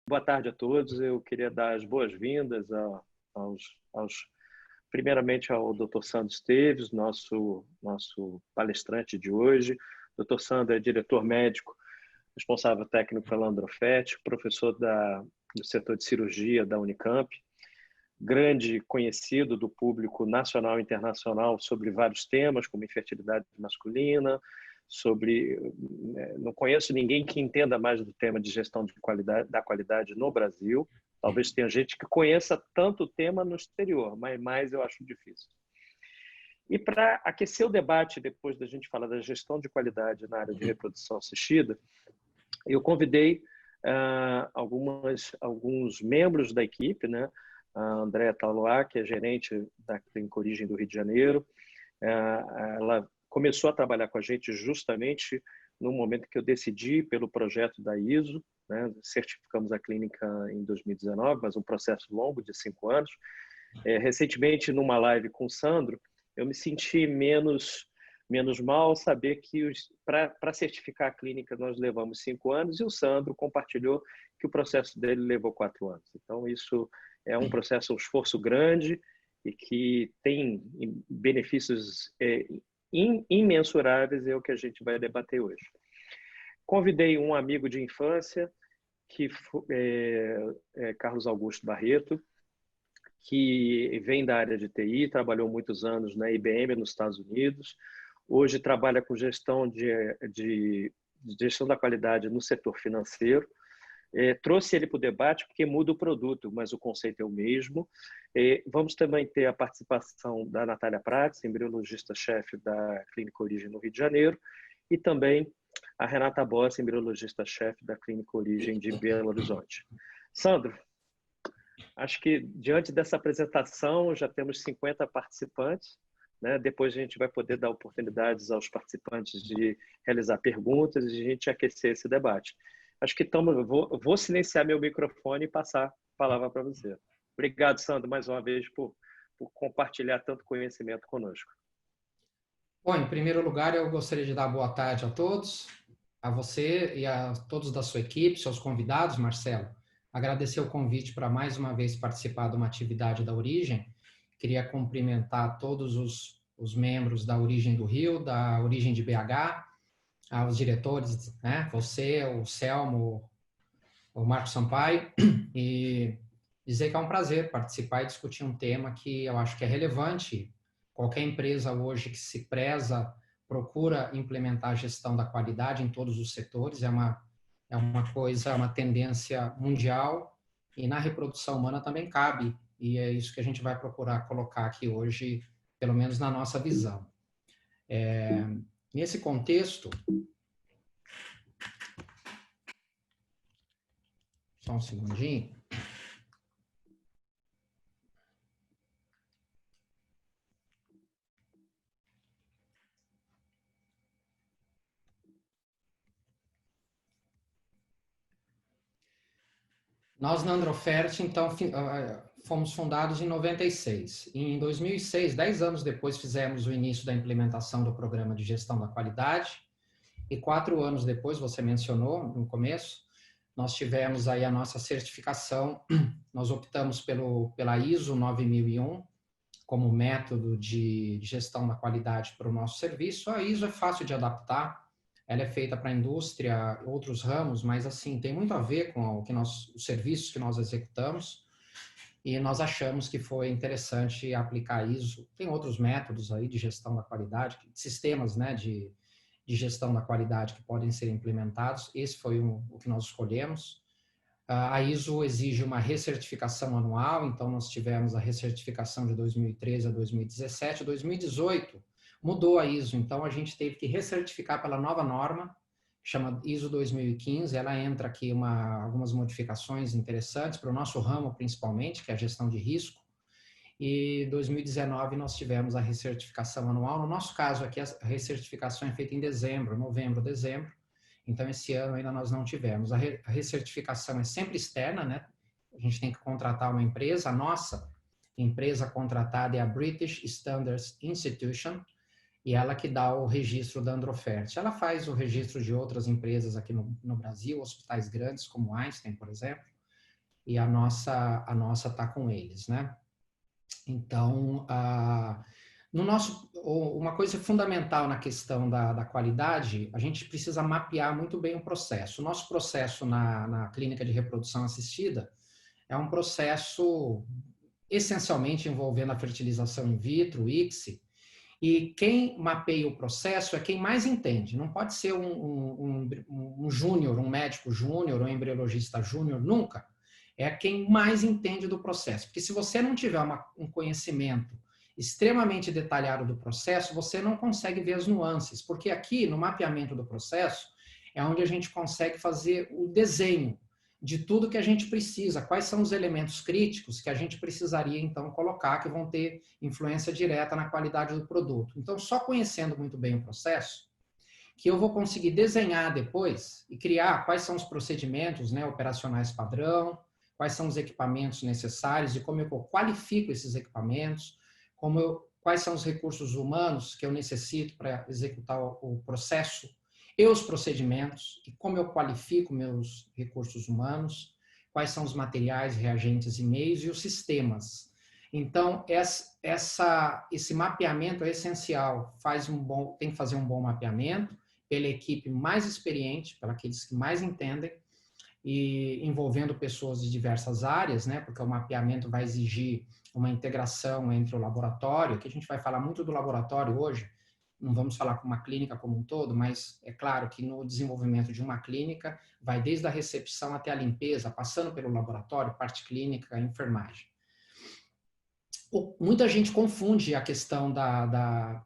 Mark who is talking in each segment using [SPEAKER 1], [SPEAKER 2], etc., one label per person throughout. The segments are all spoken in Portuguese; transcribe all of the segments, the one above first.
[SPEAKER 1] Boa tarde a todos. Eu queria dar as boas-vindas primeiramente ao Dr. Sandro Esteves, nosso palestrante de hoje. Dr. Sandro é diretor médico, responsável técnico pela Androfet, professor do setor de cirurgia da Unicamp, grande conhecido do público nacional e internacional sobre vários temas, como infertilidade masculina, não conheço ninguém que entenda mais do tema de gestão da qualidade no Brasil. Talvez tenha gente que conheça tanto o tema no exterior, mas mais eu acho difícil. E para aquecer o debate, depois da gente falar da gestão de qualidade na área de reprodução assistida, eu convidei alguns membros da equipe, né? A Andréa Taloá, que é gerente da Clínica Origem do Rio de Janeiro. Ela começou a trabalhar com a gente justamente no momento que eu decidi pelo projeto da ISO, né? Certificamos a clínica em 2019, mas um processo longo de 5 anos. Recentemente, numa live com o Sandro, eu me senti menos mal saber que para certificar a clínica nós levamos 5 anos e o Sandro compartilhou que o processo dele levou 4 anos. Então, isso é um processo, um esforço grande e que tem benefícios imensuráveis, é o que a gente vai debater hoje. Convidei um amigo de infância, que é Carlos Augusto Barreto, que vem da área de TI, trabalhou muitos anos na IBM nos Estados Unidos, hoje trabalha com gestão gestão da qualidade no setor financeiro. Trouxe ele para o debate porque muda o produto, mas o conceito é o mesmo. Vamos também ter a participação da Natália Prates, embriologista-chefe da Clínica Origem no Rio de Janeiro, e também a Renata Bossa, embriologista-chefe da Clínica Origem de Belo Horizonte. Sandro, acho que diante dessa apresentação já temos 50 participantes, né? Depois a gente vai poder dar oportunidades aos participantes de realizar perguntas e a gente aquecer esse debate. Acho que vou silenciar meu microfone e passar a palavra para você. Obrigado, Sandro, mais uma vez, por compartilhar tanto conhecimento conosco.
[SPEAKER 2] Bom, em primeiro lugar, eu gostaria de dar boa tarde a todos, a você e a todos da sua equipe, seus convidados, Marcelo. Agradecer o convite para mais uma vez participar de uma atividade da Origem. Queria cumprimentar todos os membros da Origem do Rio, da Origem de BH, aos diretores, né? Você, o Selmo, o Marcos Sampaio, e dizer que é um prazer participar e discutir um tema que eu acho que é relevante. Qualquer empresa hoje que se preza, procura implementar a gestão da qualidade em todos os setores, é uma tendência mundial, e na reprodução humana também cabe, e é isso que a gente vai procurar colocar aqui hoje, pelo menos na nossa visão. Nesse contexto, só um segundinho. Nós, na Androfert, então, fomos fundados em 96. E em 2006, 10 anos depois, fizemos o início da implementação do Programa de Gestão da Qualidade. E 4 anos depois, você mencionou no começo, nós tivemos aí a nossa certificação. Nós optamos pela ISO 9001 como método de gestão da qualidade para o nosso serviço. A ISO é fácil de adaptar. Ela é feita para a indústria, outros ramos, mas assim, tem muito a ver com os serviços que nós executamos, e nós achamos que foi interessante aplicar a ISO. Tem outros métodos aí de gestão da qualidade, sistemas, né, de gestão da qualidade que podem ser implementados. Esse foi o que nós escolhemos. A ISO exige uma recertificação anual, então nós tivemos a recertificação de 2013 a 2017, 2018 mudou a ISO, então a gente teve que recertificar pela nova norma, que chama ISO 2015, ela entra aqui algumas modificações interessantes para o nosso ramo principalmente, que é a gestão de risco, e 2019 nós tivemos a recertificação anual. No nosso caso aqui, a recertificação é feita em novembro, dezembro, então esse ano ainda nós não tivemos. A recertificação é sempre externa, né? A gente tem que contratar uma empresa, a nossa empresa contratada é a British Standards Institution, e ela que dá o registro da Androfert. Ela faz o registro de outras empresas aqui no Brasil, hospitais grandes como Einstein, por exemplo, e a nossa tá com eles, né? Então, uma coisa fundamental na questão da qualidade, a gente precisa mapear muito bem o processo. O nosso processo na clínica de reprodução assistida é um processo essencialmente envolvendo a fertilização in vitro, ICSI, e quem mapeia o processo é quem mais entende. Não pode ser um júnior, um médico júnior, um embriologista júnior, nunca. É quem mais entende do processo. Porque se você não tiver um conhecimento extremamente detalhado do processo, você não consegue ver as nuances. Porque aqui, no mapeamento do processo, é onde a gente consegue fazer o desenho de tudo que a gente precisa, quais são os elementos críticos que a gente precisaria, então, colocar, que vão ter influência direta na qualidade do produto. Então, só conhecendo muito bem o processo, que eu vou conseguir desenhar depois e criar quais são os procedimentos, né, operacionais padrão, quais são os equipamentos necessários e como eu qualifico esses equipamentos, quais são os recursos humanos que eu necessito para executar o processo e os procedimentos, e como eu qualifico meus recursos humanos, quais são os materiais, reagentes e meios e os sistemas. Então, esse mapeamento é essencial. Tem que fazer um bom mapeamento pela equipe mais experiente, para aqueles que mais entendem, e envolvendo pessoas de diversas áreas, né? Porque o mapeamento vai exigir uma integração entre o laboratório, que a gente vai falar muito do laboratório hoje, não vamos falar com uma clínica como um todo, mas é claro que no desenvolvimento de uma clínica, vai desde a recepção até a limpeza, passando pelo laboratório, parte clínica, enfermagem. Muita gente confunde a questão da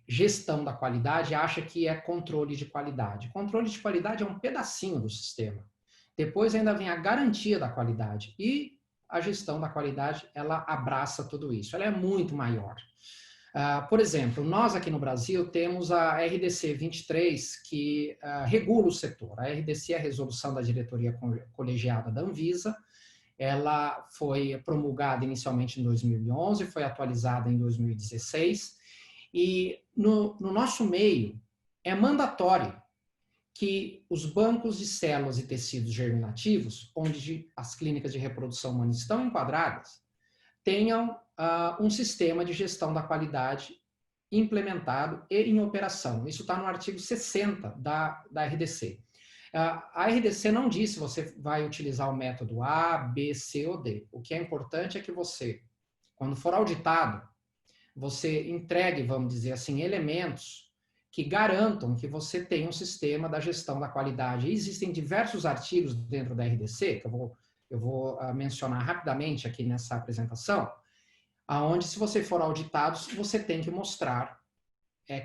[SPEAKER 2] gestão da qualidade e acha que é controle de qualidade. Controle de qualidade é um pedacinho do sistema. Depois ainda vem a garantia da qualidade e a gestão da qualidade, ela abraça tudo isso. Ela é muito maior. Por exemplo, nós aqui no Brasil temos a RDC 23, que regula o setor. A RDC é a resolução da diretoria colegiada da Anvisa. Ela foi promulgada inicialmente em 2011, foi atualizada em 2016. E no nosso meio, é mandatório que os bancos de células e tecidos germinativos, onde as clínicas de reprodução humana estão enquadradas, tenham um sistema de gestão da qualidade implementado e em operação. Isso está no artigo 60 da RDC. A RDC não diz se você vai utilizar o método A, B, C ou D. O que é importante é que você, quando for auditado, você entregue, vamos dizer assim, elementos que garantam que você tem um sistema da gestão da qualidade. E existem diversos artigos dentro da RDC, que eu vou mencionar rapidamente aqui nessa apresentação, aonde, se você for auditado, você tem que mostrar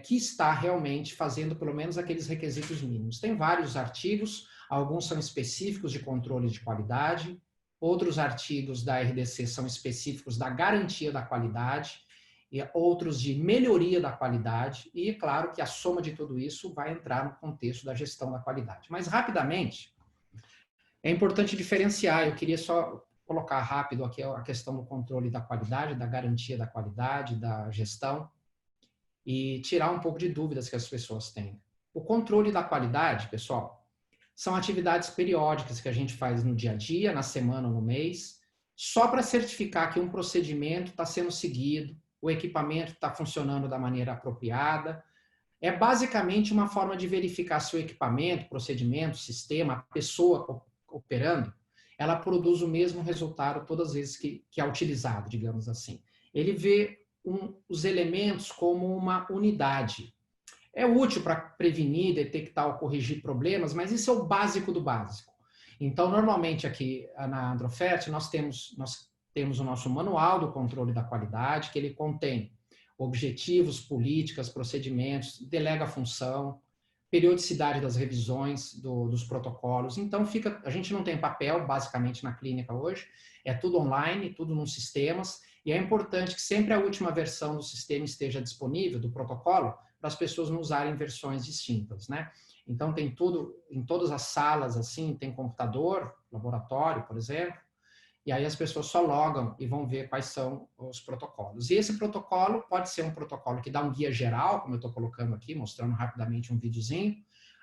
[SPEAKER 2] que está realmente fazendo pelo menos aqueles requisitos mínimos. Tem vários artigos, alguns são específicos de controle de qualidade, outros artigos da RDC são específicos da garantia da qualidade, e outros de melhoria da qualidade, e é claro que a soma de tudo isso vai entrar no contexto da gestão da qualidade. Mas, rapidamente, é importante diferenciar, eu queria só colocar rápido aqui a questão do controle da qualidade, da garantia da qualidade, da gestão, e tirar um pouco de dúvidas que as pessoas têm. O controle da qualidade, pessoal, são atividades periódicas que a gente faz no dia a dia, na semana ou no mês, só para certificar que um procedimento está sendo seguido, o equipamento está funcionando da maneira apropriada. É basicamente uma forma de verificar se o equipamento, procedimento, sistema, a pessoa operando, ela produz o mesmo resultado todas as vezes que é utilizado, digamos assim. Ele vê os elementos como uma unidade. É útil para prevenir, detectar ou corrigir problemas, mas isso é o básico do básico. Então, normalmente aqui na Androfert, nós temos o nosso manual do controle da qualidade, que ele contém objetivos, políticas, procedimentos, delega a função, periodicidade das revisões dos protocolos. Então, a gente não tem papel, basicamente, na clínica hoje, é tudo online, tudo nos sistemas, e é importante que sempre a última versão do sistema esteja disponível, do protocolo, para as pessoas não usarem versões distintas, né? Então, tem tudo, em todas as salas, assim, tem computador, laboratório, por exemplo, e aí as pessoas só logam e vão ver quais são os protocolos. E esse protocolo pode ser um protocolo que dá um guia geral, como eu estou colocando aqui, mostrando rapidamente um videozinho,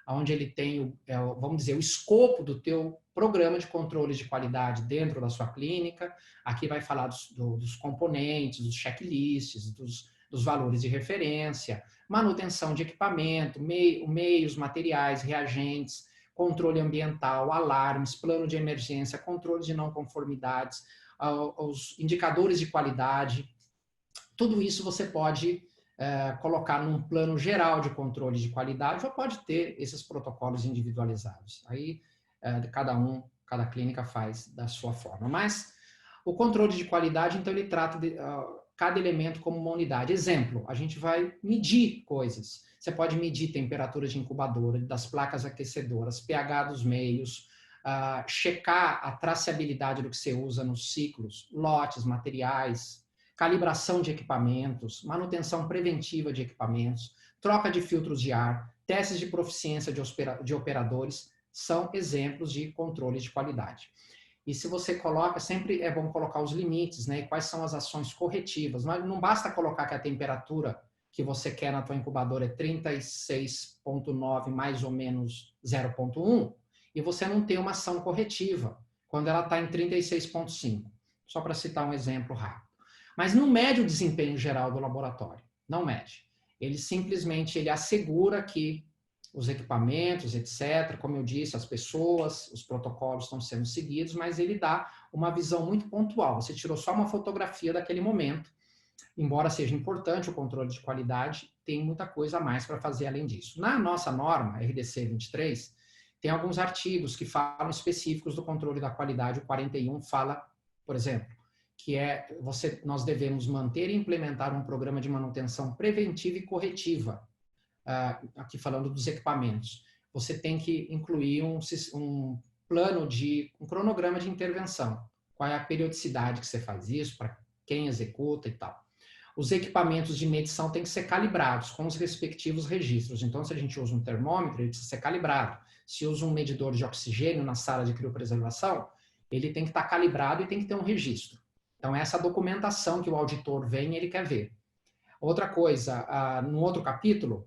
[SPEAKER 2] onde ele tem, vamos dizer, o escopo do teu programa de controle de qualidade dentro da sua clínica. Aqui vai falar dos componentes, dos checklists, dos valores de referência, manutenção de equipamento, meios, materiais, reagentes, controle ambiental, alarmes, plano de emergência, controle de não conformidades, os indicadores de qualidade. Tudo isso você pode colocar num plano geral de controle de qualidade ou pode ter esses protocolos individualizados. Aí cada clínica faz da sua forma. Mas o controle de qualidade, então, ele trata de cada elemento como uma unidade. Exemplo, a gente vai medir coisas. Você pode medir temperatura de incubadora, das placas aquecedoras, pH dos meios, checar a traçabilidade do que você usa nos ciclos, lotes, materiais, calibração de equipamentos, manutenção preventiva de equipamentos, troca de filtros de ar, testes de proficiência de operadores, são exemplos de controle de qualidade. E se você coloca, sempre é bom colocar os limites, né? E quais são as ações corretivas. Não basta colocar que a temperatura que você quer na tua incubadora é 36,9 mais ou menos 0,1 e você não tem uma ação corretiva quando ela está em 36,5. Só para citar um exemplo rápido. Mas não mede o desempenho geral do laboratório. Não mede. Ele simplesmente assegura que os equipamentos, etc., como eu disse, as pessoas, os protocolos estão sendo seguidos, mas ele dá uma visão muito pontual. Você tirou só uma fotografia daquele momento. Embora seja importante o controle de qualidade, tem muita coisa a mais para fazer além disso. Na nossa norma, RDC 23, tem alguns artigos que falam específicos do controle da qualidade. O 41 fala, por exemplo, que nós devemos manter e implementar um programa de manutenção preventiva e corretiva. Aqui falando dos equipamentos. Você tem que incluir um plano um cronograma de intervenção. Qual é a periodicidade que você faz isso, para quem executa e tal. Os equipamentos de medição têm que ser calibrados com os respectivos registros. Então, se a gente usa um termômetro, ele precisa ser calibrado. Se usa um medidor de oxigênio na sala de criopreservação, ele tem que estar calibrado e tem que ter um registro. Então, essa documentação que o auditor vem, ele quer ver. Outra coisa, no outro capítulo,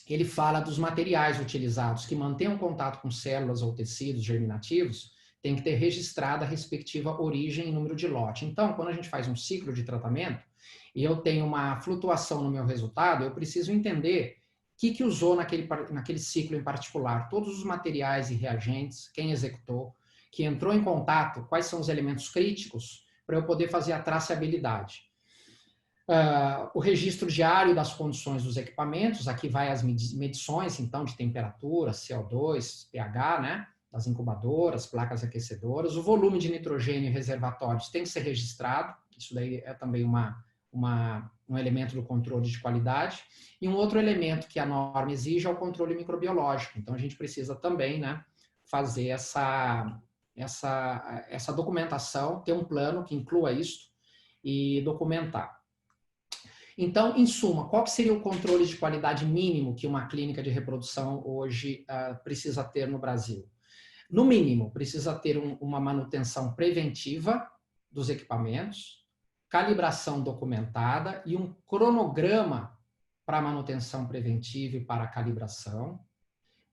[SPEAKER 2] ele fala dos materiais utilizados, que mantenham contato com células ou tecidos germinativos, tem que ter registrada a respectiva origem e número de lote. Então, quando a gente faz um ciclo de tratamento, e eu tenho uma flutuação no meu resultado, eu preciso entender o que usou naquele ciclo em particular, todos os materiais e reagentes, quem executou, que entrou em contato, quais são os elementos críticos, para eu poder fazer a traçabilidade. O registro diário das condições dos equipamentos, aqui vai as medições, então, de temperatura, CO2, pH, né, das incubadoras, placas aquecedoras, o volume de nitrogênio e reservatórios tem que ser registrado, isso daí é também um elemento do controle de qualidade, e um outro elemento que a norma exige é o controle microbiológico, então a gente precisa também, né, fazer essa documentação, ter um plano que inclua isso e documentar. Então, em suma, qual seria o controle de qualidade mínimo que uma clínica de reprodução hoje precisa ter no Brasil? No mínimo, precisa ter uma manutenção preventiva dos equipamentos, calibração documentada e um cronograma para manutenção preventiva e para a calibração.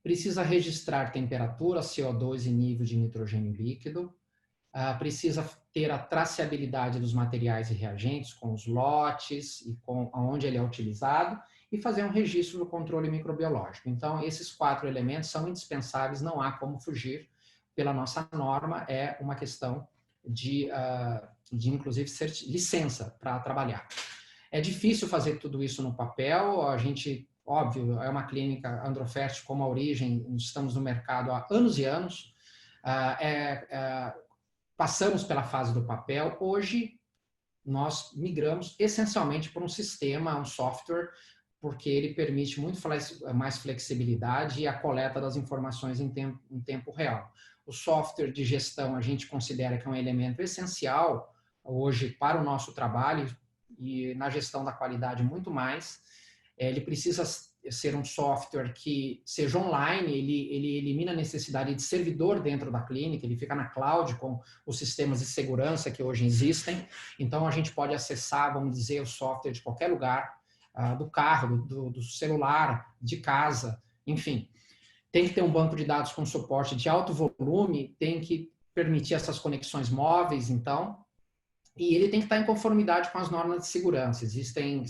[SPEAKER 2] Precisa registrar temperatura, CO2 e nível de nitrogênio líquido. Precisa ter a traçabilidade dos materiais e reagentes, com os lotes e com onde ele é utilizado, e fazer um registro do controle microbiológico. Então, esses 4 elementos são indispensáveis, não há como fugir. Pela nossa norma, é uma questão de inclusive, licença para trabalhar. É difícil fazer tudo isso no papel, a gente, óbvio, é uma clínica Androfert como a origem, estamos no mercado há anos e anos, passamos pela fase do papel, hoje nós migramos essencialmente para um sistema, um software, porque ele permite muito mais flexibilidade e a coleta das informações em tempo real. O software de gestão a gente considera que é um elemento essencial hoje para o nosso trabalho e na gestão da qualidade muito mais. Ele precisa ser um software que seja online, ele elimina a necessidade de servidor dentro da clínica, ele fica na cloud com os sistemas de segurança que hoje existem, então a gente pode acessar, vamos dizer, o software de qualquer lugar, do carro, do celular, de casa, enfim. tem que ter um banco de dados com suporte de alto volume, tem que permitir essas conexões móveis, então, e ele tem que estar em conformidade com as normas de segurança. Existem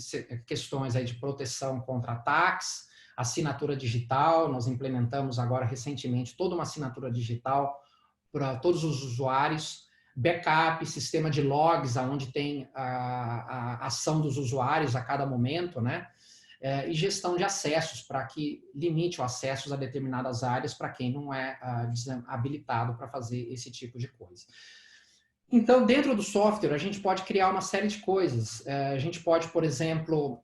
[SPEAKER 2] questões aí de proteção contra ataques, assinatura digital, nós implementamos agora recentemente toda uma assinatura digital para todos os usuários, backup, sistema de logs, onde tem a ação dos usuários a cada momento, né? E gestão de acessos, para que limite o acesso a determinadas áreas para quem não é habilitado para fazer esse tipo de coisa. Então, dentro do software, a gente pode criar uma série de coisas. A gente pode, por exemplo,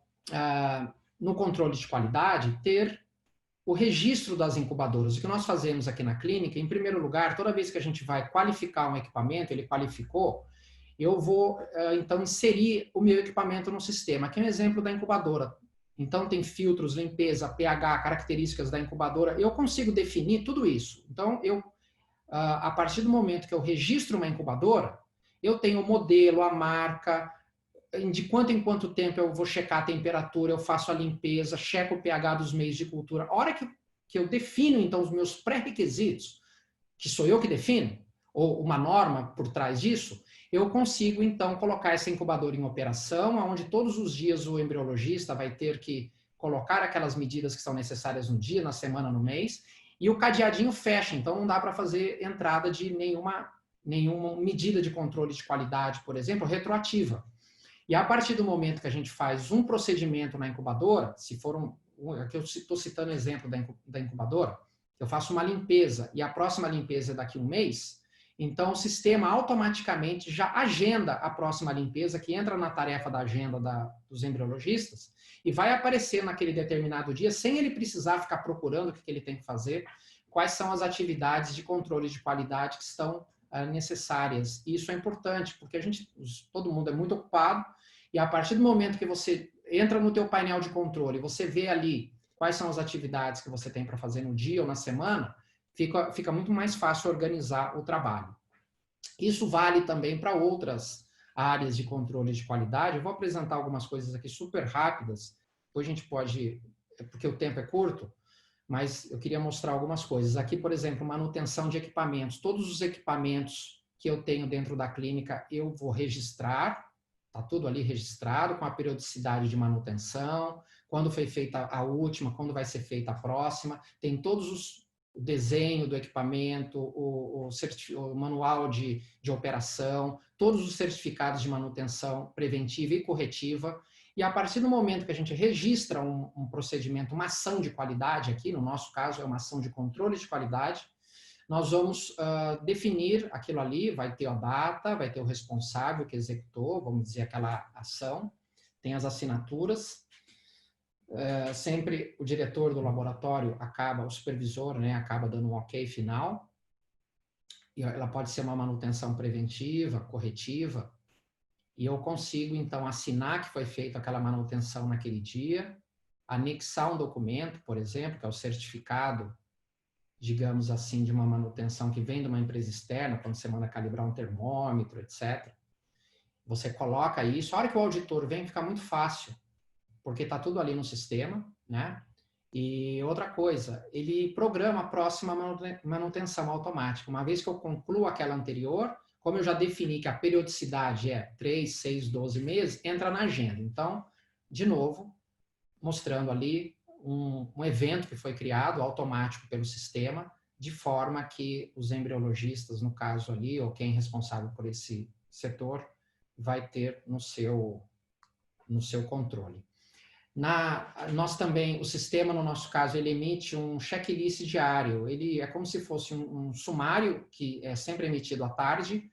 [SPEAKER 2] no controle de qualidade, ter o registro das incubadoras. O que nós fazemos aqui na clínica, em primeiro lugar, toda vez que a gente vai qualificar um equipamento, ele qualificou, eu vou, então, inserir o meu equipamento no sistema. Aqui é um exemplo da incubadora. Então, tem filtros, limpeza, pH, características da incubadora. Eu consigo definir tudo isso. Então, a partir do momento que eu registro uma incubadora, eu tenho o modelo, a marca, de quanto em quanto tempo eu vou checar a temperatura, eu faço a limpeza, checo o pH dos meios de cultura. A hora que eu defino, então, os meus pré-requisitos, que sou eu que defino, ou uma norma por trás disso, eu consigo, então, colocar essa incubadora em operação, onde todos os dias o embriologista vai ter que colocar aquelas medidas que são necessárias no dia, na semana, no mês, e o cadeadinho fecha, então não dá para fazer entrada de nenhuma medida de controle de qualidade, por exemplo, retroativa. E a partir do momento que a gente faz um procedimento na incubadora, se for aqui eu estou citando o exemplo da incubadora, eu faço uma limpeza e a próxima limpeza é daqui a um mês, então o sistema automaticamente já agenda a próxima limpeza, que entra na tarefa da agenda dos embriologistas, e vai aparecer naquele determinado dia, sem ele precisar ficar procurando o que ele tem que fazer, quais são as atividades de controle de qualidade que estão necessárias. E isso é importante, porque todo mundo é muito ocupado, e a partir do momento que você entra no teu painel de controle, você vê ali quais são as atividades que você tem para fazer no dia ou na semana, fica muito mais fácil organizar o trabalho. Isso vale também para outras áreas de controle de qualidade. Eu vou apresentar algumas coisas aqui super rápidas, depois a gente pode, porque o tempo é curto, mas eu queria mostrar algumas coisas. Aqui, por exemplo, manutenção de equipamentos. Todos os equipamentos que eu tenho dentro da clínica, eu vou registrar, está tudo ali registrado, com a periodicidade de manutenção, quando foi feita a última, quando vai ser feita a próxima, tem todos o desenho do equipamento, o manual de operação, todos os certificados de manutenção preventiva e corretiva. E a partir do momento que a gente registra um procedimento, uma ação de qualidade aqui, no nosso caso é uma ação de controle de qualidade, nós vamos definir aquilo ali, vai ter a data, vai ter o responsável que executou, vamos dizer, aquela ação, tem as assinaturas, sempre o diretor do laboratório o supervisor, né, acaba dando um ok final, e ela pode ser uma manutenção preventiva, corretiva, e eu consigo, então, assinar que foi feita aquela manutenção naquele dia, anexar um documento, por exemplo, que é o certificado, digamos assim, de uma manutenção que vem de uma empresa externa, quando você manda calibrar um termômetro, etc. Você coloca isso, a hora que o auditor vem, fica muito fácil, porque está tudo ali no sistema, né? E outra coisa, ele programa a próxima manutenção automática. Uma vez que eu concluo aquela anterior, como eu já defini que a periodicidade é 3, 6, 12 meses, entra na agenda. Então, de novo, mostrando ali um evento que foi criado automático pelo sistema, de forma que os embriologistas, no caso ali, ou quem é responsável por esse setor, vai ter no seu controle. Nós também, o sistema, no nosso caso, ele emite um checklist diário. Ele é como se fosse um sumário que é sempre emitido à tarde,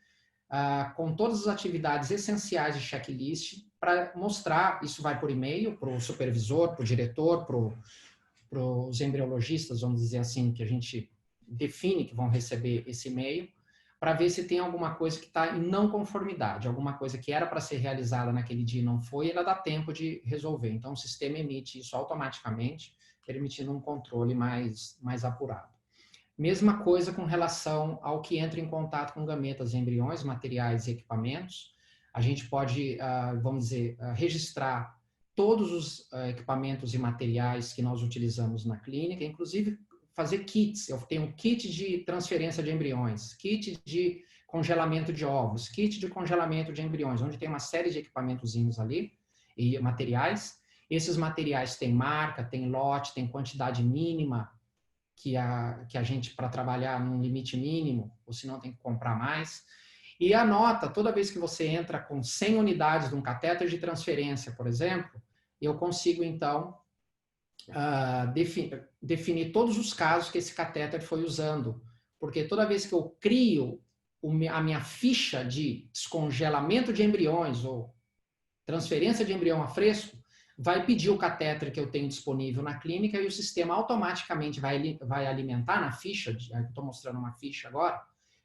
[SPEAKER 2] com todas as atividades essenciais de checklist, para mostrar, isso vai por e-mail, para o supervisor, para o diretor, para os embriologistas, vamos dizer assim, que a gente define que vão receber esse e-mail, para ver se tem alguma coisa que está em não conformidade, alguma coisa que era para ser realizada naquele dia e não foi, e ainda dá tempo de resolver. Então, o sistema emite isso automaticamente, permitindo um controle mais apurado. Mesma coisa com relação ao que entra em contato com gametas, embriões, materiais e equipamentos. A gente pode, vamos dizer, registrar todos os equipamentos e materiais que nós utilizamos na clínica, inclusive fazer kits. Eu tenho um kit de transferência de embriões, kit de congelamento de ovos, kit de congelamento de embriões, onde tem uma série de equipamentozinhos ali e materiais. Esses materiais têm marca, tem lote, tem quantidade mínima que a gente, para trabalhar num limite mínimo, ou senão tem que comprar mais. E a nota, toda vez que você entra com 100 unidades de um catéter de transferência, por exemplo, eu consigo, então, definir todos os casos que esse catéter foi usando. Porque toda vez que eu crio a minha ficha de descongelamento de embriões ou transferência de embrião a fresco, vai pedir o catéter que eu tenho disponível na clínica e o sistema automaticamente vai alimentar na ficha, estou mostrando uma ficha agora,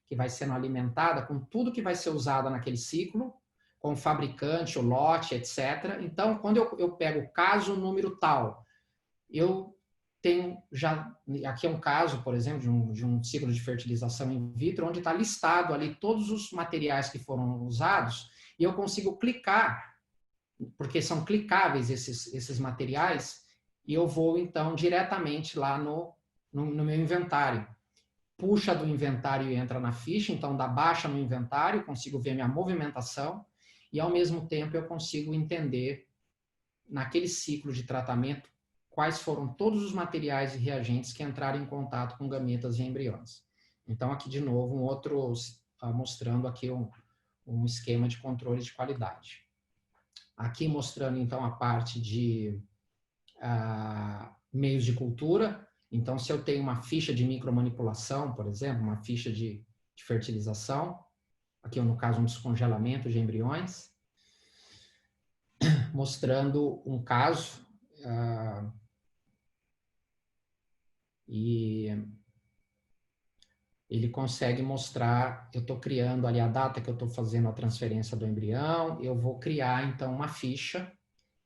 [SPEAKER 2] que vai sendo alimentada com tudo que vai ser usado naquele ciclo, com o fabricante, o lote, etc. Então, quando eu pego o caso número tal, eu tenho já, aqui é um caso, por exemplo, de um ciclo de fertilização in vitro, onde está listado ali todos os materiais que foram usados, e eu consigo clicar, porque são clicáveis esses materiais, e eu vou, então, diretamente lá no meu inventário. Puxa do inventário e entra na ficha, então dá baixa no inventário, consigo ver minha movimentação, e ao mesmo tempo eu consigo entender, naquele ciclo de tratamento, quais foram todos os materiais e reagentes que entraram em contato com gametas e embriões. Então, aqui de novo, um outro, mostrando aqui um esquema de controle de qualidade. Aqui mostrando, então, a parte de meios de cultura. Então, se eu tenho uma ficha de micromanipulação, por exemplo, uma ficha de fertilização, aqui no caso um descongelamento de embriões, mostrando um caso, e ele consegue mostrar, eu estou criando ali a data que eu estou fazendo a transferência do embrião, eu vou criar, então, uma ficha,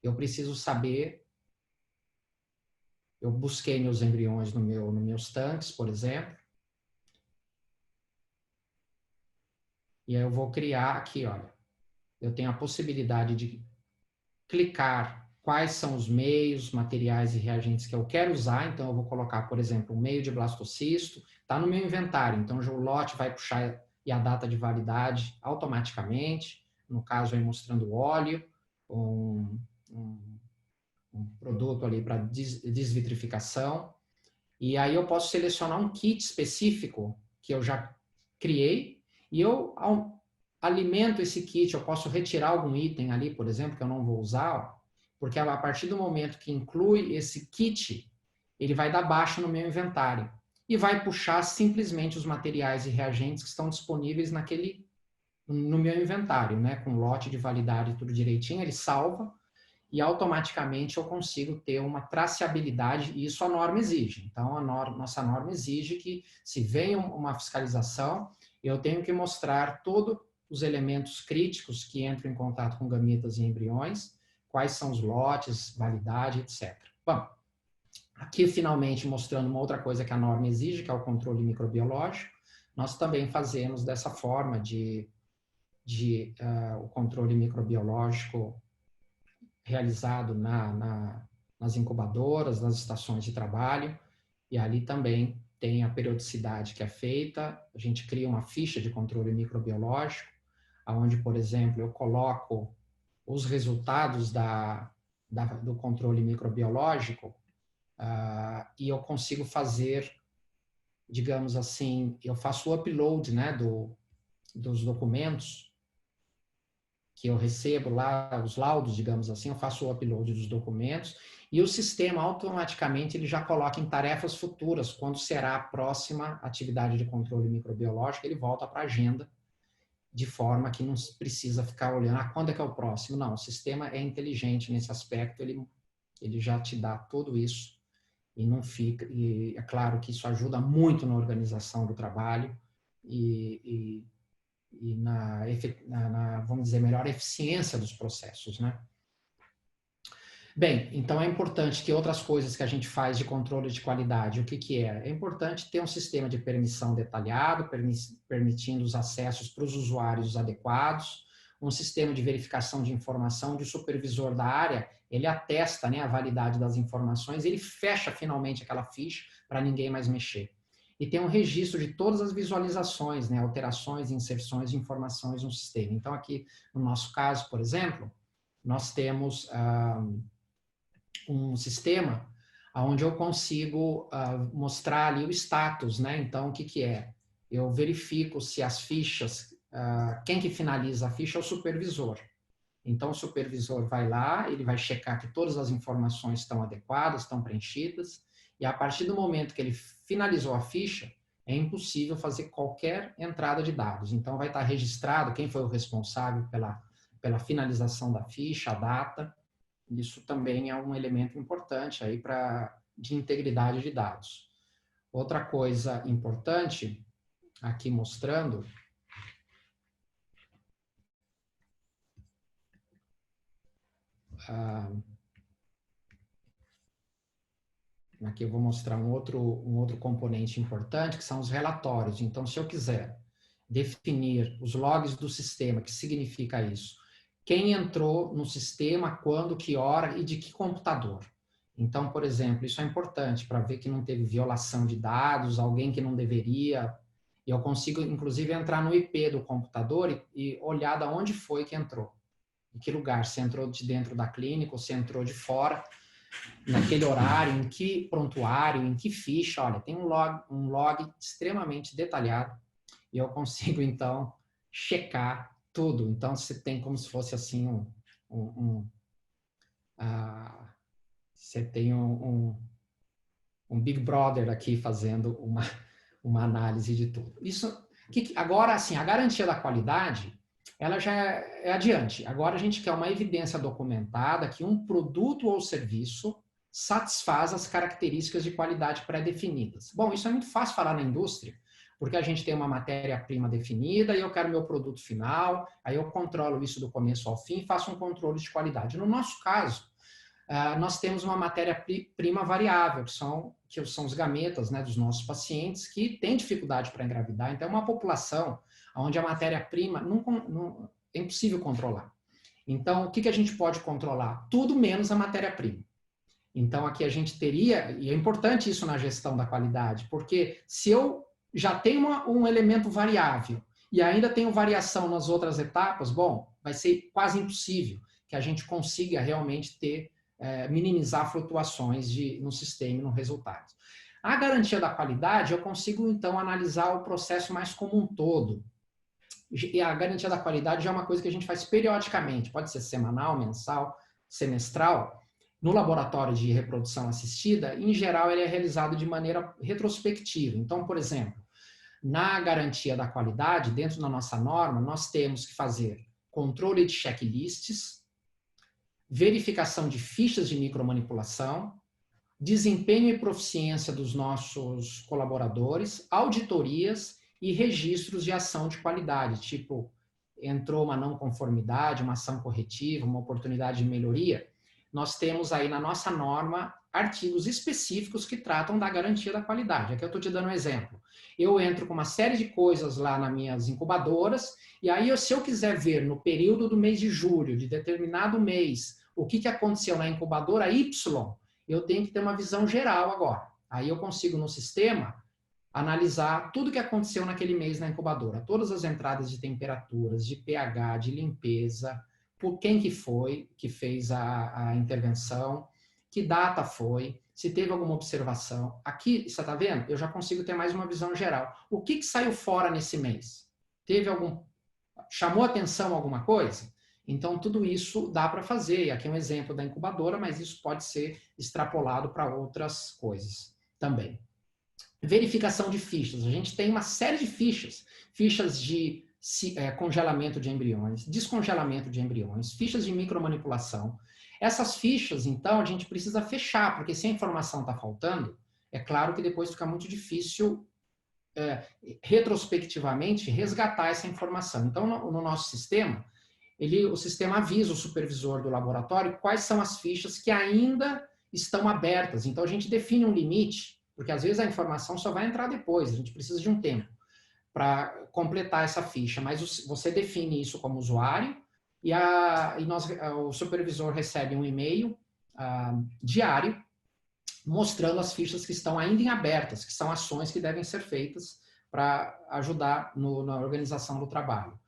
[SPEAKER 2] eu preciso saber, eu busquei meus embriões nos meus tanques, por exemplo, e aí eu vou criar aqui, olha, eu tenho a possibilidade de clicar quais são os meios, materiais e reagentes que eu quero usar, então eu vou colocar, por exemplo, um meio de blastocisto, está no meu inventário, então o lote vai puxar e a data de validade automaticamente, no caso aí mostrando óleo, um produto ali para desvitrificação, e aí eu posso selecionar um kit específico que eu já criei, e eu alimento esse kit, eu posso retirar algum item ali, por exemplo, que eu não vou usar, porque a partir do momento que inclui esse kit, ele vai dar baixa no meu inventário e vai puxar simplesmente os materiais e reagentes que estão disponíveis no meu inventário, né, com lote de validade tudo direitinho, ele salva e automaticamente eu consigo ter uma traceabilidade, e isso a norma exige. Então, nossa norma exige que, se vem uma fiscalização, eu tenho que mostrar todos os elementos críticos que entram em contato com gametas e embriões, quais são os lotes, validade, etc. Bom, aqui finalmente mostrando uma outra coisa que a norma exige, que é o controle microbiológico. Nós também fazemos dessa forma o controle microbiológico realizado nas incubadoras, nas estações de trabalho, e ali também tem a periodicidade que é feita, a gente cria uma ficha de controle microbiológico, onde, por exemplo, eu coloco os resultados do controle microbiológico, e eu consigo fazer, digamos assim, eu faço o upload, né, dos documentos que eu recebo lá, os laudos, digamos assim, eu faço o upload dos documentos, e o sistema automaticamente ele já coloca em tarefas futuras, quando será a próxima atividade de controle microbiológico, ele volta para a agenda, de forma que não precisa ficar olhando, quando é que é o próximo? Não, o sistema é inteligente nesse aspecto, ele já te dá tudo isso, e não fica, e é claro que isso ajuda muito na organização do trabalho, e vamos dizer, melhor eficiência dos processos, né? Bem, então é importante que outras coisas que a gente faz de controle de qualidade, o que é? É importante ter um sistema de permissão detalhado, permitindo os acessos para os usuários adequados, um sistema de verificação de informação, onde o supervisor da área, ele atesta, né, a validade das informações, ele fecha finalmente aquela ficha para ninguém mais mexer. E tem um registro de todas as visualizações, né, alterações, inserções de informações no sistema. Então, aqui, no nosso caso, por exemplo, nós temos um sistema onde eu consigo mostrar ali o status, né? Então, o que que é? Eu verifico se as fichas, quem que finaliza a ficha é o supervisor. Então, o supervisor vai lá, ele vai checar que todas as informações estão adequadas, estão preenchidas, e a partir do momento que ele finalizou a ficha, é impossível fazer qualquer entrada de dados. Então, vai estar registrado quem foi o responsável pela finalização da ficha, a data. Isso também é um elemento importante aí de integridade de dados. Outra coisa importante, aqui mostrando, aqui eu vou mostrar um outro componente importante, que são os relatórios. Então, se eu quiser definir os logs do sistema, que significa isso? Quem entrou no sistema, quando, que hora e de que computador. Então, por exemplo, isso é importante para ver que não teve violação de dados, alguém que não deveria. E eu consigo, inclusive, entrar no IP do computador e olhar de onde foi que entrou. Em que lugar, se entrou de dentro da clínica ou se entrou de fora, naquele horário, em que prontuário, em que ficha. Olha, tem um log extremamente detalhado e eu consigo, então, checar tudo. Então, você tem como se fosse assim você tem um Big Brother aqui fazendo uma análise de tudo. Isso, agora, assim, a garantia da qualidade, ela já é adiante. Agora a gente quer uma evidência documentada que um produto ou serviço satisfaz as características de qualidade pré-definidas. Bom, isso é muito fácil falar na indústria, porque a gente tem uma matéria-prima definida e eu quero meu produto final, aí eu controlo isso do começo ao fim e faço um controle de qualidade. No nosso caso, nós temos uma matéria-prima variável, que são os gametas, né, dos nossos pacientes que têm dificuldade para engravidar. Então, é uma população onde a matéria-prima é impossível controlar. Então, o que a gente pode controlar? Tudo menos a matéria-prima. Então, aqui a gente teria, e é importante isso na gestão da qualidade, porque se eu já tenho um elemento variável e ainda tenho variação nas outras etapas, bom, vai ser quase impossível que a gente consiga realmente minimizar flutuações no sistema e no resultado. A garantia da qualidade, eu consigo, então, analisar o processo mais como um todo. E a garantia da qualidade já é uma coisa que a gente faz periodicamente, pode ser semanal, mensal, semestral. No laboratório de reprodução assistida, em geral, ele é realizado de maneira retrospectiva. Então, por exemplo, na garantia da qualidade, dentro da nossa norma, nós temos que fazer controle de checklists, verificação de fichas de micromanipulação, desempenho e proficiência dos nossos colaboradores, auditorias e registros de ação de qualidade, tipo, entrou uma não conformidade, uma ação corretiva, uma oportunidade de melhoria. Nós temos aí na nossa norma artigos específicos que tratam da garantia da qualidade. Aqui eu estou te dando um exemplo. Eu entro com uma série de coisas lá nas minhas incubadoras, e aí se eu quiser ver no período do mês de julho, de determinado mês, o que aconteceu na incubadora Y, eu tenho que ter uma visão geral agora. Aí eu consigo no sistema analisar tudo que aconteceu naquele mês na incubadora, todas as entradas de temperaturas, de pH, de limpeza, por quem que foi que fez a intervenção, que data foi, se teve alguma observação. Aqui, você está vendo? Eu já consigo ter mais uma visão geral. O que saiu fora nesse mês? Chamou atenção alguma coisa? Então, tudo isso dá para fazer. Aqui é um exemplo da incubadora, mas isso pode ser extrapolado para outras coisas também. Verificação de fichas. A gente tem uma série de fichas de congelamento de embriões, descongelamento de embriões, fichas de micromanipulação. Essas fichas, então, a gente precisa fechar, porque se a informação está faltando, é claro que depois fica muito difícil retrospectivamente resgatar essa informação. Então, no nosso sistema, o sistema avisa o supervisor do laboratório quais são as fichas que ainda estão abertas. Então, a gente define um limite, porque às vezes a informação só vai entrar depois, a gente precisa de um tempo para completar essa ficha, mas você define isso como usuário, o supervisor recebe um e-mail diário mostrando as fichas que estão ainda em abertas, que são ações que devem ser feitas para ajudar na organização do trabalho.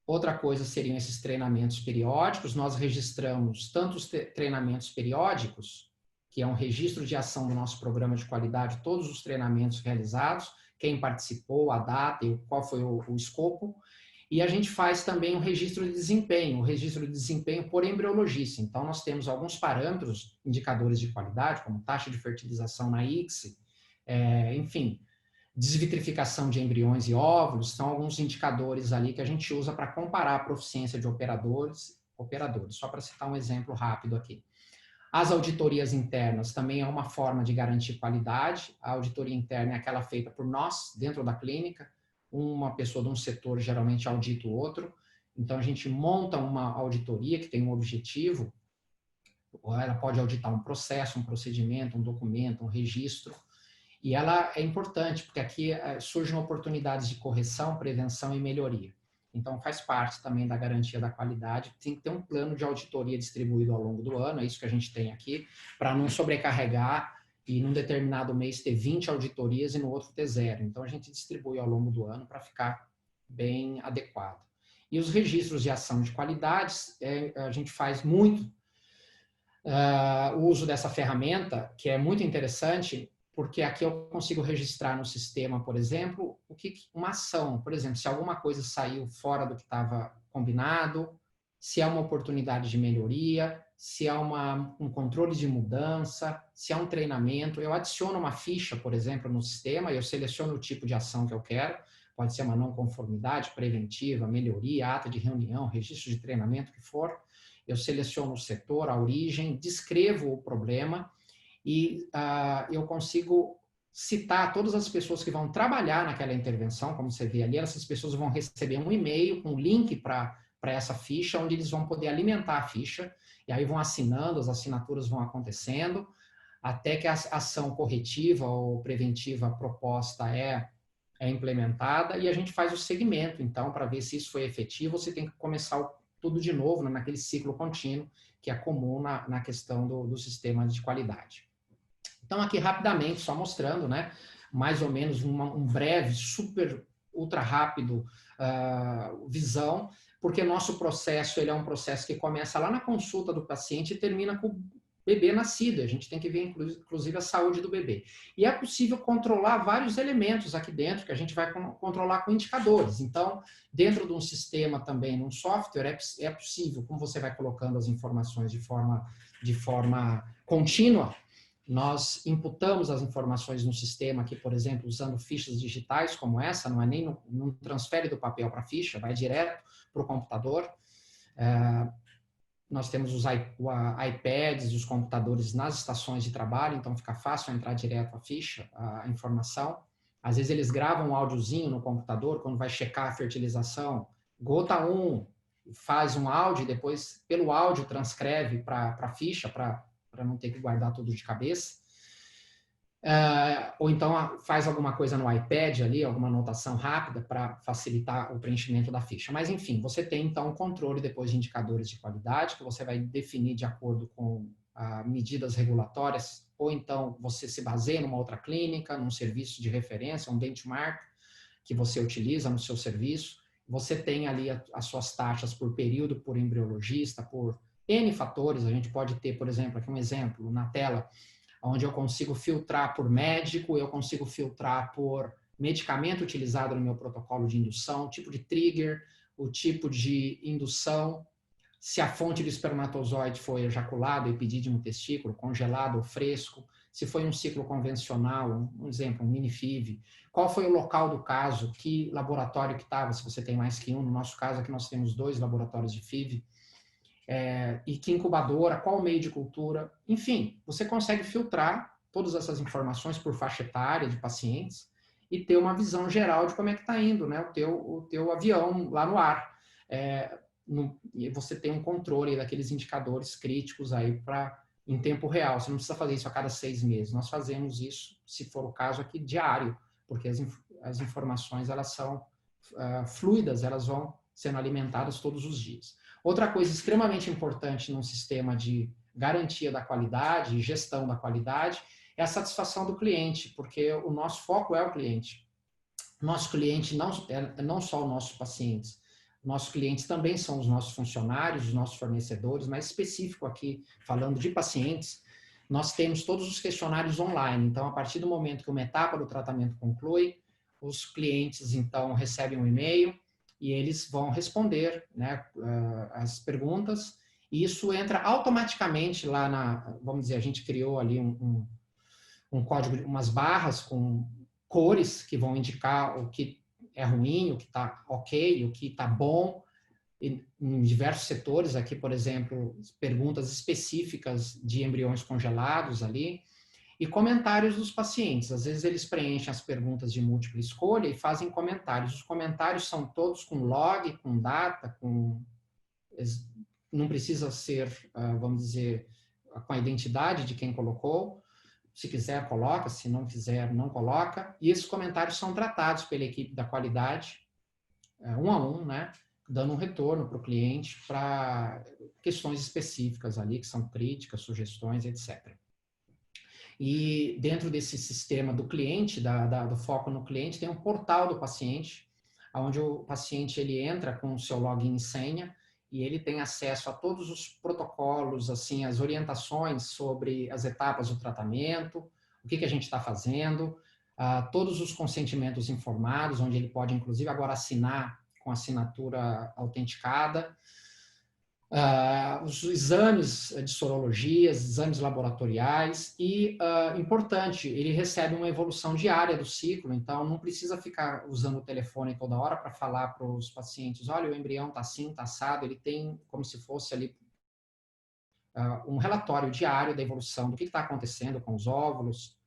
[SPEAKER 2] Outra coisa seriam esses treinamentos periódicos. Nós registramos tanto os treinamentos periódicos, que é um registro de ação do nosso programa de qualidade, todos os treinamentos realizados, quem participou, a data e qual foi o escopo. E a gente faz também um registro de desempenho por embriologista. Então, nós temos alguns parâmetros, indicadores de qualidade, como taxa de fertilização na ICSI, enfim, desvitrificação de embriões e óvulos, são alguns indicadores ali que a gente usa para comparar a proficiência de operadores, só para citar um exemplo rápido aqui. As auditorias internas também é uma forma de garantir qualidade. A auditoria interna é aquela feita por nós, dentro da clínica, uma pessoa de um setor geralmente audita o outro. Então, a gente monta uma auditoria que tem um objetivo, ou ela pode auditar um processo, um procedimento, um documento, um registro, e ela é importante, porque aqui surgem oportunidades de correção, prevenção e melhoria. Então, faz parte também da garantia da qualidade. Tem que ter um plano de auditoria distribuído ao longo do ano, é isso que a gente tem aqui, para não sobrecarregar e num determinado mês ter 20 auditorias e no outro ter 0. Então, a gente distribui ao longo do ano para ficar bem adequado. E os registros de ação de qualidades, a gente faz muito o uso dessa ferramenta, que é muito interessante, porque aqui eu consigo registrar no sistema, por exemplo, uma ação. Por exemplo, se alguma coisa saiu fora do que estava combinado, se há uma oportunidade de melhoria, se há um controle de mudança, se há um treinamento. Eu adiciono uma ficha, por exemplo, no sistema, e eu seleciono o tipo de ação que eu quero. Pode ser uma não conformidade, preventiva, melhoria, ata de reunião, registro de treinamento, o que for. Eu seleciono o setor, a origem, descrevo o problema, e eu consigo citar todas as pessoas que vão trabalhar naquela intervenção, como você vê ali. Essas pessoas vão receber um e-mail com um link para essa ficha, onde eles vão poder alimentar a ficha, e aí vão assinando, as assinaturas vão acontecendo, até que a ação corretiva ou preventiva proposta é implementada, e a gente faz o segmento, então, para ver se isso foi efetivo. Você tem que começar tudo de novo, né, naquele ciclo contínuo, que é comum na questão do sistema de qualidade. Então, aqui rapidamente, só mostrando, né, mais ou menos um breve, super, ultra rápido visão, porque nosso processo ele é um processo que começa lá na consulta do paciente e termina com o bebê nascido. A gente tem que ver, inclusive, a saúde do bebê. E é possível controlar vários elementos aqui dentro, que a gente vai controlar com indicadores. Então, dentro de um sistema também, num software, é possível, como você vai colocando as informações de forma contínua, nós imputamos as informações no sistema aqui, por exemplo, usando fichas digitais como essa, não é nem não transfere do papel para a ficha, vai direto para o computador. Nós temos os iPads e os computadores nas estações de trabalho, então fica fácil entrar direto a ficha, a informação. Às vezes eles gravam um áudiozinho no computador, quando vai checar a fertilização, gota 1, faz um áudio e depois, pelo áudio, transcreve para a ficha, para não ter que guardar tudo de cabeça. Ou então faz alguma coisa no iPad ali, alguma anotação rápida para facilitar o preenchimento da ficha. Mas, enfim, você tem, então, um controle depois de indicadores de qualidade, que você vai definir de acordo com medidas regulatórias, ou então você se baseia numa outra clínica, num serviço de referência, um benchmark que você utiliza no seu serviço. Você tem ali as suas taxas por período, por embriologista, por N fatores. A gente pode ter, por exemplo, aqui um exemplo na tela, onde eu consigo filtrar por médico, eu consigo filtrar por medicamento utilizado no meu protocolo de indução, tipo de trigger, o tipo de indução, se a fonte do espermatozoide foi ejaculado, epidídimo testículo, congelado ou fresco, se foi um ciclo convencional, um exemplo, um mini-FIV, qual foi o local do caso, que laboratório que estava, se você tem mais que um. No nosso caso aqui nós temos 2 laboratórios de FIV, e que incubadora, qual o meio de cultura. Enfim, você consegue filtrar todas essas informações por faixa etária de pacientes e ter uma visão geral de como é que está indo, né, o teu avião lá no ar. E você tem um controle daqueles indicadores críticos aí em tempo real. Você não precisa fazer isso a cada 6 meses. Nós fazemos isso, se for o caso aqui, diário, porque as informações elas são fluidas, elas vão sendo alimentadas todos os dias. Outra coisa extremamente importante num sistema de garantia da qualidade e gestão da qualidade é a satisfação do cliente, porque o nosso foco é o cliente. Nosso cliente não só os nossos pacientes, nossos clientes também são os nossos funcionários, os nossos fornecedores, mas específico aqui, falando de pacientes, nós temos todos os questionários online. Então, a partir do momento que uma etapa do tratamento conclui, os clientes, então, recebem um e-mail e eles vão responder, né, as perguntas, e isso entra automaticamente lá vamos dizer, a gente criou ali um código, umas barras com cores que vão indicar o que é ruim, o que está ok, o que está bom, em diversos setores, aqui, por exemplo, perguntas específicas de embriões congelados ali, e comentários dos pacientes. Às vezes eles preenchem as perguntas de múltipla escolha e fazem comentários. Os comentários são todos com log, com data, não precisa ser, vamos dizer, com a identidade de quem colocou. Se quiser, coloca. Se não quiser, não coloca. E esses comentários são tratados pela equipe da qualidade, um a um, né? Dando um retorno para o cliente para questões específicas ali, que são críticas, sugestões, etc. E dentro desse sistema do cliente, do foco no cliente, tem um portal do paciente, onde o paciente ele entra com o seu login e senha, e ele tem acesso a todos os protocolos, assim, as orientações sobre as etapas do tratamento, o que a gente está fazendo, todos os consentimentos informados, onde ele pode, inclusive, agora assinar com assinatura autenticada, os exames de sorologias, exames laboratoriais e, importante, ele recebe uma evolução diária do ciclo, então não precisa ficar usando o telefone toda hora para falar para os pacientes, olha, o embrião está assim, está assado, ele tem como se fosse ali um relatório diário da evolução do que está acontecendo com os óvulos,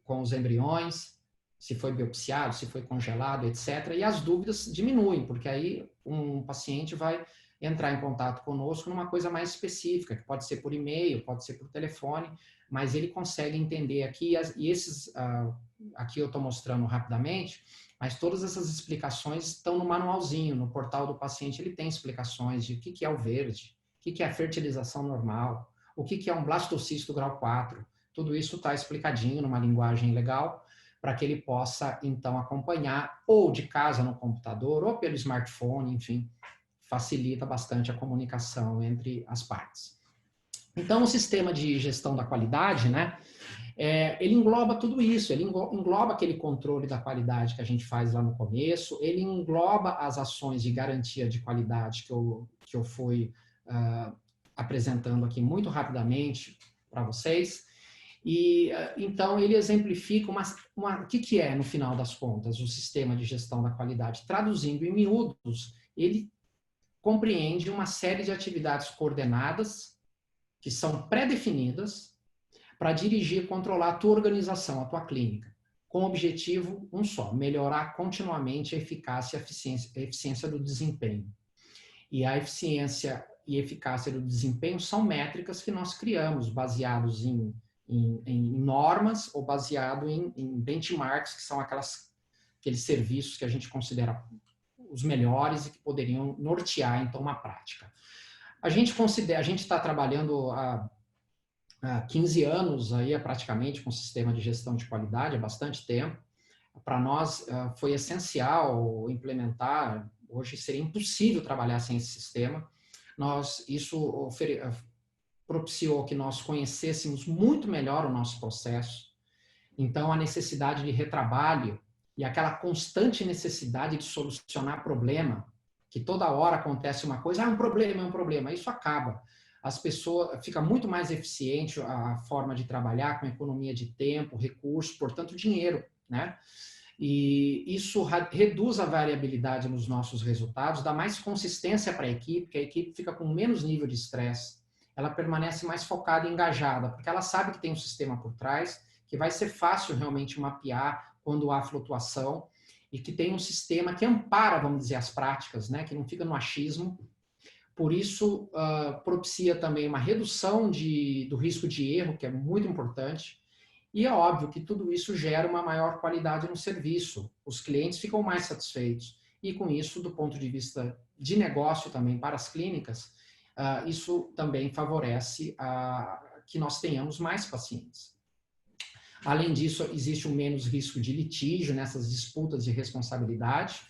[SPEAKER 2] com os embriões, se foi biopsiado, se foi congelado, etc. E as dúvidas diminuem, porque aí um paciente vai entrar em contato conosco numa coisa mais específica, que pode ser por e-mail, pode ser por telefone, mas ele consegue entender aqui, e esses, aqui eu estou mostrando rapidamente, mas todas essas explicações estão no manualzinho, no portal do paciente, ele tem explicações de o que é o verde, o que é a fertilização normal, o que é um blastocisto grau 4, tudo isso está explicadinho numa linguagem legal, para que ele possa, então, acompanhar, ou de casa no computador, ou pelo smartphone, enfim, facilita bastante a comunicação entre as partes. Então, o sistema de gestão da qualidade, né, ele engloba tudo isso, ele engloba aquele controle da qualidade que a gente faz lá no começo, ele engloba as ações de garantia de qualidade que eu fui apresentando aqui muito rapidamente para vocês, e então ele exemplifica o que é, no final das contas, o sistema de gestão da qualidade. Traduzindo em miúdos, ele compreende uma série de atividades coordenadas, que são pré-definidas, para dirigir e controlar a tua organização, a tua clínica, com o objetivo um só, melhorar continuamente a eficácia e a eficiência do desempenho. E a eficiência e eficácia do desempenho são métricas que nós criamos, baseados em normas ou baseado em benchmarks, que são aqueles serviços que a gente considera os melhores e que poderiam nortear, então, uma prática. A gente está trabalhando há 15 anos, aí, praticamente, com o sistema de gestão de qualidade, há bastante tempo. Para nós, foi essencial implementar, hoje seria impossível trabalhar sem esse sistema. Isso propiciou que nós conhecêssemos muito melhor o nosso processo. Então, a necessidade de retrabalho e aquela constante necessidade de solucionar problema, que toda hora acontece uma coisa, é um problema, isso acaba. As pessoas, fica muito mais eficiente a forma de trabalhar com economia de tempo, recursos, portanto, dinheiro, né? E isso reduz a variabilidade nos nossos resultados, dá mais consistência para a equipe, que a equipe fica com menos nível de estresse, ela permanece mais focada e engajada, porque ela sabe que tem um sistema por trás, que vai ser fácil realmente mapear quando há flutuação, e que tem um sistema que ampara, vamos dizer, as práticas, né, que não fica no achismo. Por isso, propicia também uma redução do risco de erro, que é muito importante, e é óbvio que tudo isso gera uma maior qualidade no serviço. Os clientes ficam mais satisfeitos. e com isso, do ponto de vista de negócio também para as clínicas, isso também favorece que nós tenhamos mais pacientes. Além disso, existe um menos risco de litígio nessas disputas de responsabilidade,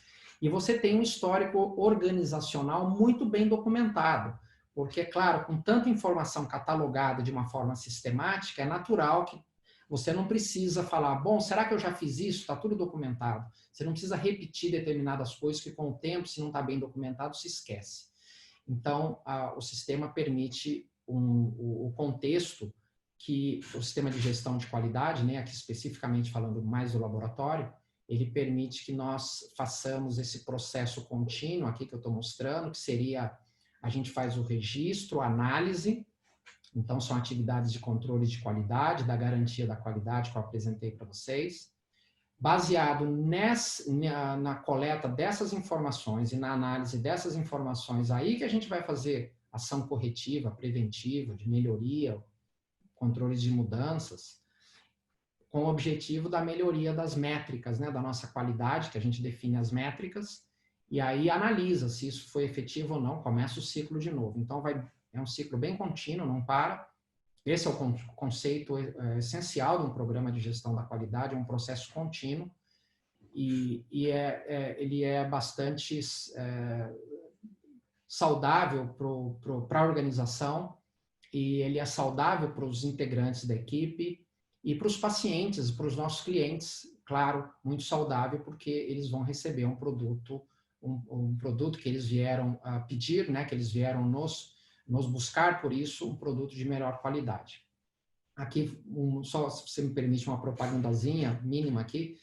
[SPEAKER 2] e você tem um histórico organizacional muito bem documentado, porque, é claro, com tanta informação catalogada de uma forma sistemática, é natural que você não precisa falar, bom, será que eu já fiz isso? Está tudo documentado. Você não precisa repetir determinadas coisas que, com o tempo, se não está bem documentado, se esquece. Então, o sistema permite o contexto que o sistema de gestão de qualidade, né, aqui especificamente falando mais do laboratório, ele permite que nós façamos esse processo contínuo aqui que eu estou mostrando, que seria, a gente faz o registro, análise, então são atividades de controle de qualidade, da garantia da qualidade que eu apresentei para vocês. Baseado na coleta dessas informações e na análise dessas informações, aí que a gente vai fazer ação corretiva, preventiva, de melhoria, controles de mudanças, com o objetivo da melhoria das métricas, né, da nossa qualidade, que a gente define as métricas, e aí analisa se isso foi efetivo ou não, começa o ciclo de novo. Então, é um ciclo bem contínuo, não para. Esse é o conceito essencial de um programa de gestão da qualidade, é um processo contínuo, e ele é bastante saudável para a organização, e ele é saudável para os integrantes da equipe e para os pacientes, para os nossos clientes, claro, muito saudável, porque eles vão receber um produto que eles vieram pedir, né, que eles vieram nos buscar por isso, um produto de melhor qualidade. Aqui, só se você me permite uma propagandazinha mínima aqui,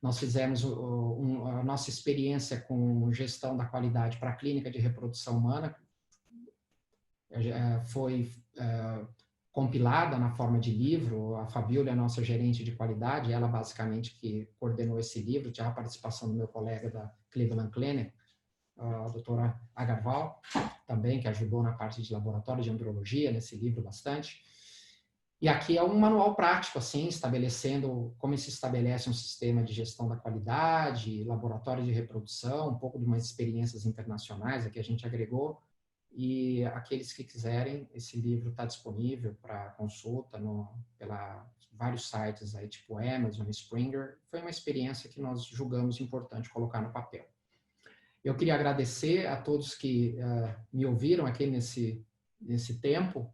[SPEAKER 2] nós fizemos a nossa experiência com gestão da qualidade para a clínica de reprodução humana, foi compilada na forma de livro. A Fabiola é a nossa gerente de qualidade, ela basicamente que coordenou esse livro, tinha a participação do meu colega da Cleveland Clinic, a doutora Agarwal, também, que ajudou na parte de laboratório de embriologia, nesse livro bastante. E aqui é um manual prático, assim, estabelecendo como se estabelece um sistema de gestão da qualidade, laboratório de reprodução, um pouco de umas experiências internacionais, aqui a gente agregou. E aqueles que quiserem, esse livro está disponível para consulta pela vários sites aí, tipo Amazon, Springer. Foi uma experiência que nós julgamos importante colocar no papel. Eu queria agradecer a todos que me ouviram aqui nesse tempo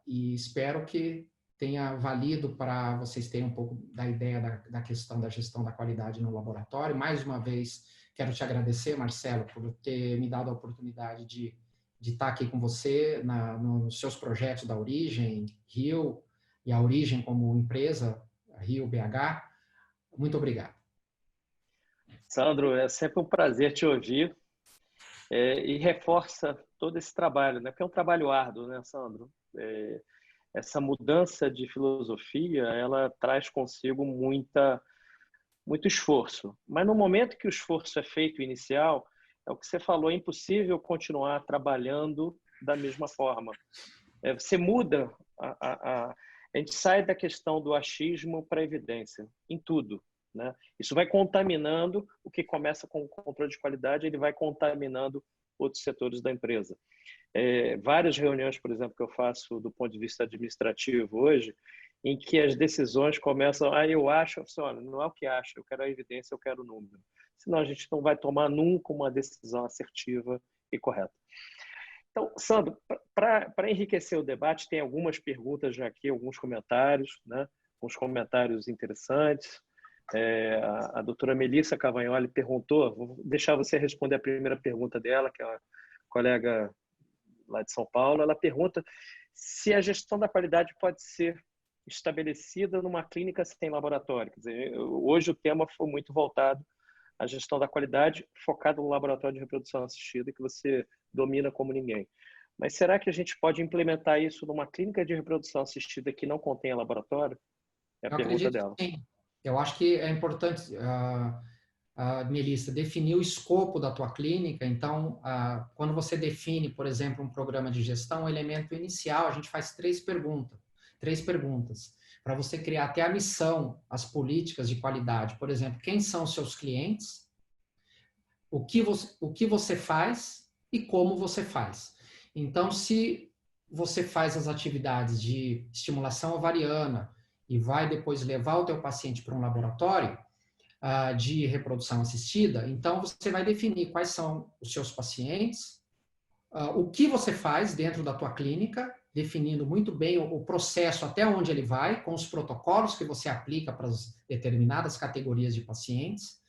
[SPEAKER 2] e espero que tenha valido para vocês terem um pouco da ideia da questão da gestão da qualidade no laboratório. Mais uma vez, quero te agradecer, Marcelo, por ter me dado a oportunidade de estar aqui com você nos seus projetos da Origem, Rio, e a Origem como empresa, Rio BH. Muito obrigado.
[SPEAKER 1] Sandro, é sempre um prazer te ouvir e reforça todo esse trabalho, né? Porque é um trabalho árduo, né, Sandro? Essa mudança de filosofia, ela traz consigo muito esforço. Mas no momento que o esforço é feito inicial, é o que você falou, é impossível continuar trabalhando da mesma forma. Você muda, a gente sai da questão do achismo para a evidência, em tudo, né? Isso vai contaminando, o que começa com o controle de qualidade, ele vai contaminando outros setores da empresa. Várias reuniões, por exemplo, que eu faço do ponto de vista administrativo hoje, em que as decisões começam, eu acho, olha, não é o que acho, eu quero a evidência, eu quero o número. Senão a gente não vai tomar nunca uma decisão assertiva e correta. Então, Sandro, para enriquecer o debate, tem algumas perguntas já aqui, alguns comentários, né? Uns comentários interessantes. A doutora Melissa Cavagnoli perguntou, vou deixar você responder a primeira pergunta dela, que é uma colega lá de São Paulo. Ela pergunta se a gestão da qualidade pode ser estabelecida numa clínica sem laboratório. Quer dizer, hoje o tema foi muito voltado à gestão da qualidade, focado no laboratório de reprodução assistida, que você domina como ninguém. Mas será que a gente pode implementar isso numa clínica de reprodução assistida que não contém laboratório? É a pergunta dela.
[SPEAKER 2] Sim. Eu acho que é importante, Melissa, definir o escopo da tua clínica. Então, quando você define, por exemplo, um programa de gestão, o elemento inicial, a gente faz três perguntas, para você criar até a missão, as políticas de qualidade. Por exemplo, quem são os seus clientes? o que você faz e como você faz. Então, se você faz as atividades de estimulação ovariana e vai depois levar o teu paciente para um laboratório de reprodução assistida, então você vai definir quais são os seus pacientes, o que você faz dentro da tua clínica, definindo muito bem o processo até onde ele vai, com os protocolos que você aplica para as determinadas categorias de pacientes,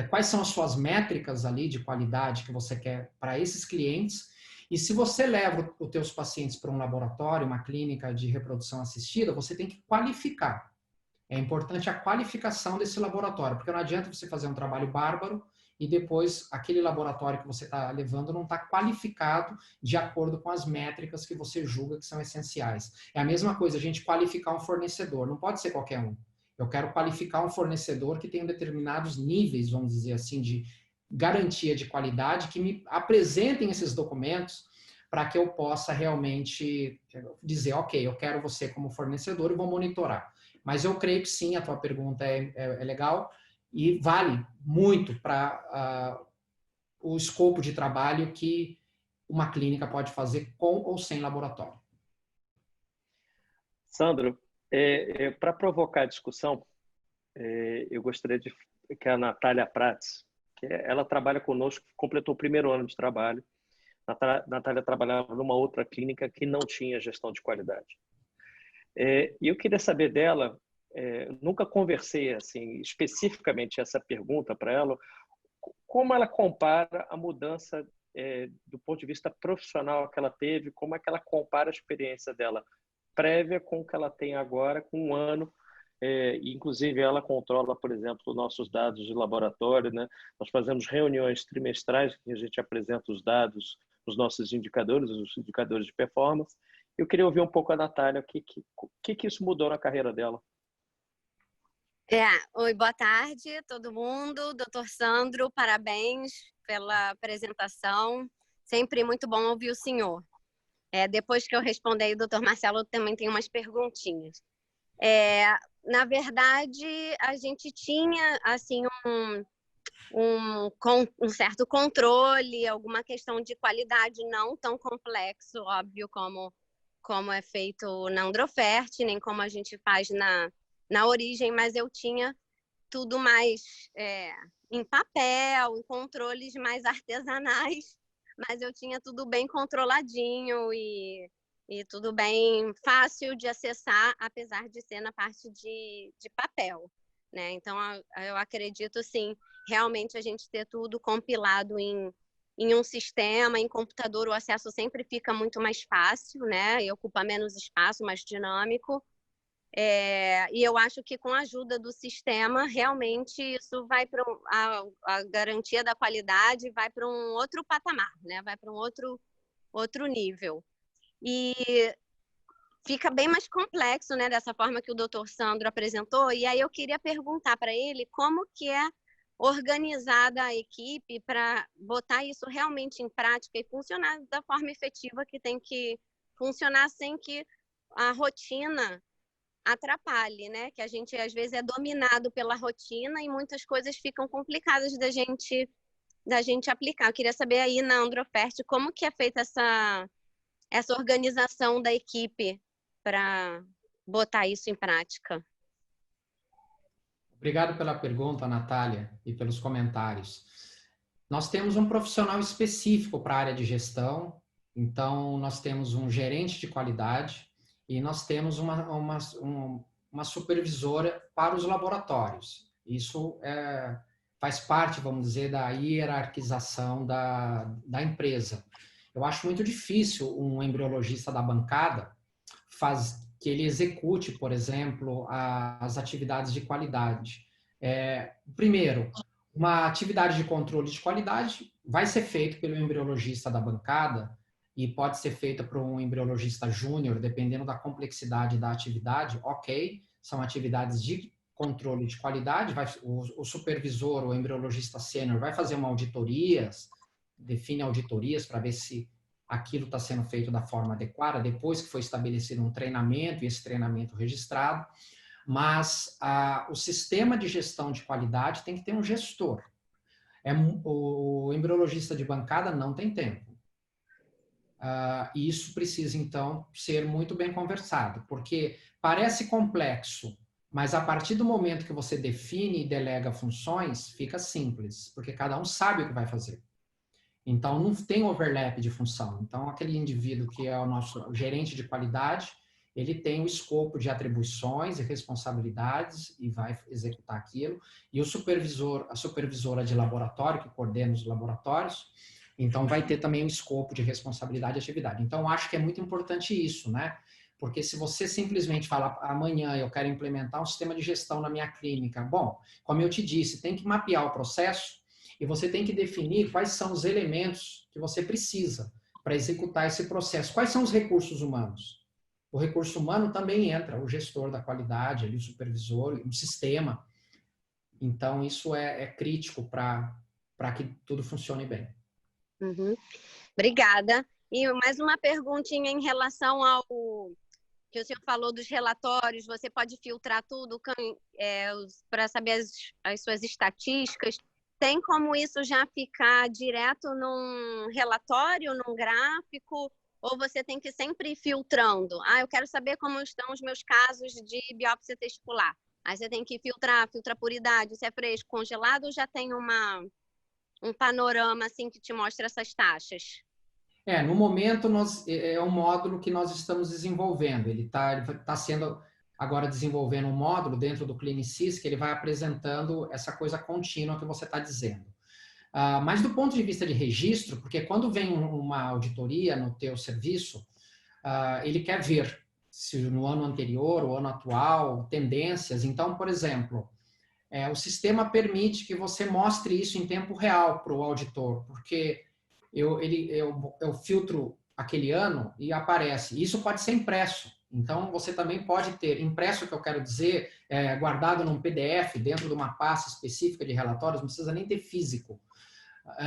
[SPEAKER 2] quais são as suas métricas ali de qualidade que você quer para esses clientes, e se você leva os teus pacientes para um laboratório, uma clínica de reprodução assistida, você tem que qualificar. É importante a qualificação desse laboratório, porque não adianta você fazer um trabalho bárbaro e depois aquele laboratório que você está levando não está qualificado de acordo com as métricas que você julga que são essenciais. É a mesma coisa a gente qualificar um fornecedor, não pode ser qualquer um. Eu quero qualificar um fornecedor que tenha determinados níveis, vamos dizer assim, de garantia de qualidade, que me apresentem esses documentos para que eu possa realmente dizer, ok, eu quero você como fornecedor e vou monitorar. Mas eu creio que sim, a tua pergunta é legal e vale muito para o escopo de trabalho que uma clínica pode fazer com ou sem laboratório.
[SPEAKER 1] Sandro, para provocar a discussão, eu gostaria de que a Natália Prats, ela trabalha conosco, completou o primeiro ano de trabalho. A Natália trabalhava numa outra clínica que não tinha gestão de qualidade. E eu queria saber dela, nunca conversei assim especificamente essa pergunta para ela, como ela compara a mudança do ponto de vista profissional que ela teve, como é que ela compara a experiência dela prévia com o que ela tem agora, com um ano. Inclusive, ela controla, por exemplo, nossos dados de laboratório, né? Nós fazemos reuniões trimestrais em que a gente apresenta os dados, os nossos indicadores, os indicadores de performance. Eu queria ouvir um pouco a Natália, o que isso mudou na carreira dela.
[SPEAKER 3] Oi, boa tarde todo mundo. Doutor Sandro, parabéns pela apresentação. Sempre muito bom ouvir o senhor. Depois que eu responder, o doutor Marcelo também tem umas perguntinhas. Na verdade, a gente tinha assim um certo controle, alguma questão de qualidade não tão complexo, óbvio, como é feito na Androfert, nem como a gente faz na origem, mas eu tinha tudo mais em papel, em controles mais artesanais, mas eu tinha tudo bem controladinho e tudo bem fácil de acessar, apesar de ser na parte de papel, né? Então, eu acredito, sim, realmente a gente ter tudo compilado em um sistema, em computador, o acesso sempre fica muito mais fácil, né? E ocupa menos espaço, mais dinâmico. E eu acho que com a ajuda do sistema, realmente isso vai para a garantia da qualidade vai para um outro patamar, né? Vai para um outro nível. E fica bem mais complexo, né? Dessa forma que o doutor Sandro apresentou. E aí eu queria perguntar para ele como que é organizada a equipe para botar isso realmente em prática e funcionar da forma efetiva que tem que funcionar sem que a rotina atrapalhe, né? Que a gente às vezes é dominado pela rotina e muitas coisas ficam complicadas da gente aplicar. Eu queria saber aí na Androfert como que é feita essa organização da equipe para botar isso em prática.
[SPEAKER 2] Obrigado pela pergunta, Natália, e pelos comentários. Nós temos um profissional específico para a área de gestão, então nós temos um gerente de qualidade e nós temos uma supervisora para os laboratórios. Isso faz parte, vamos dizer, da hierarquização da empresa. Eu acho muito difícil um embriologista da bancada que ele execute, por exemplo, as atividades de qualidade. Primeiro, uma atividade de controle de qualidade vai ser feita pelo embriologista da bancada e pode ser feita por um embriologista júnior, dependendo da complexidade da atividade, ok, são atividades de controle de qualidade, o supervisor, o embriologista sênior vai fazer uma define auditorias para ver se aquilo está sendo feito da forma adequada, depois que foi estabelecido um treinamento, e esse treinamento registrado, mas o sistema de gestão de qualidade tem que ter um gestor. O embriologista de bancada não tem tempo. E isso precisa, então, ser muito bem conversado, porque parece complexo, mas a partir do momento que você define e delega funções, fica simples, porque cada um sabe o que vai fazer. Então, não tem overlap de função. Então, aquele indivíduo que é o nosso gerente de qualidade, ele tem o escopo de atribuições e responsabilidades e vai executar aquilo. E o supervisor, a supervisora de laboratório, que coordena os laboratórios, então vai ter também o escopo de responsabilidade e atividade. Então, acho que é muito importante isso, né? Porque se você simplesmente falar, amanhã eu quero implementar um sistema de gestão na minha clínica, bom, como eu te disse, tem que mapear o processo e você tem que definir quais são os elementos que você precisa para executar esse processo. Quais são os recursos humanos? O recurso humano também entra, o gestor da qualidade, ali, o supervisor, o sistema. Então, isso é crítico para que tudo funcione bem.
[SPEAKER 3] Uhum. Obrigada. E mais uma perguntinha em relação ao que o senhor falou dos relatórios. Você pode filtrar tudo para saber as suas estatísticas. Tem como isso já ficar direto num relatório, num gráfico? Ou você tem que sempre ir filtrando? Eu quero saber como estão os meus casos de biópsia testicular. Aí você tem que filtrar, filtra por idade, se é fresco, congelado, ou já tem um panorama assim que te mostra essas taxas?
[SPEAKER 2] No momento é um módulo que nós estamos desenvolvendo. Ele tá sendo agora desenvolvendo um módulo dentro do Clinicis que ele vai apresentando essa coisa contínua que você está dizendo. Mas do ponto de vista de registro, porque quando vem uma auditoria no teu serviço, ele quer ver se no ano anterior, o ano atual, tendências. Então, por exemplo, o sistema permite que você mostre isso em tempo real para o auditor, porque eu filtro aquele ano e aparece. Isso pode ser impresso. Então, você também pode ter impresso, que eu quero dizer, guardado num PDF, dentro de uma pasta específica de relatórios, não precisa nem ter físico.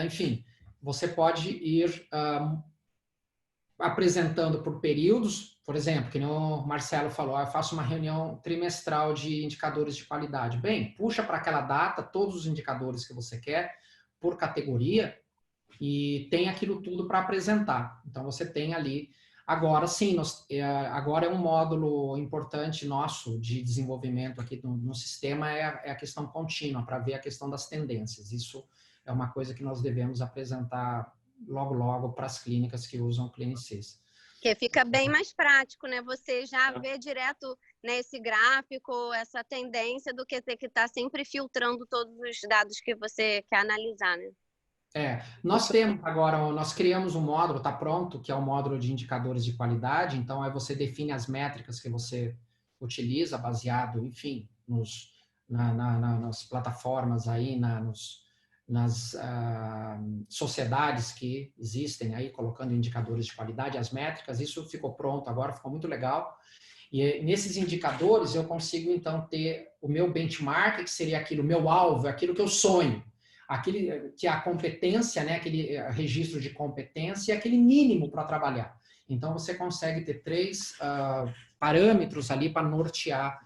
[SPEAKER 2] Enfim, você pode ir apresentando por períodos, por exemplo, que o Marcelo falou, eu faço uma reunião trimestral de indicadores de qualidade. Bem, puxa para aquela data todos os indicadores que você quer, por categoria, e tem aquilo tudo para apresentar. Então, você tem ali... Agora, sim, agora é um módulo importante nosso de desenvolvimento aqui no sistema, é a questão contínua, para ver a questão das tendências. Isso é uma coisa que nós devemos apresentar logo, logo para as clínicas que usam o Clinicis.
[SPEAKER 3] Que fica bem mais prático, né? Você já vê direto nesse gráfico essa tendência do que ter que estar sempre filtrando todos os dados que você quer analisar, né?
[SPEAKER 2] Nós temos agora, nós criamos um módulo, está pronto, que é o módulo de indicadores de qualidade. Então, aí você define as métricas que você utiliza, baseado, enfim, nas plataformas aí, nas sociedades que existem aí, colocando indicadores de qualidade, as métricas. Isso ficou pronto agora, ficou muito legal. E nesses indicadores eu consigo, então, ter o meu benchmark, que seria aquilo, o meu alvo, aquilo que eu sonho. Aquele que é a competência, né, aquele registro de competência e aquele mínimo para trabalhar. Então, você consegue ter 3 parâmetros ali para nortear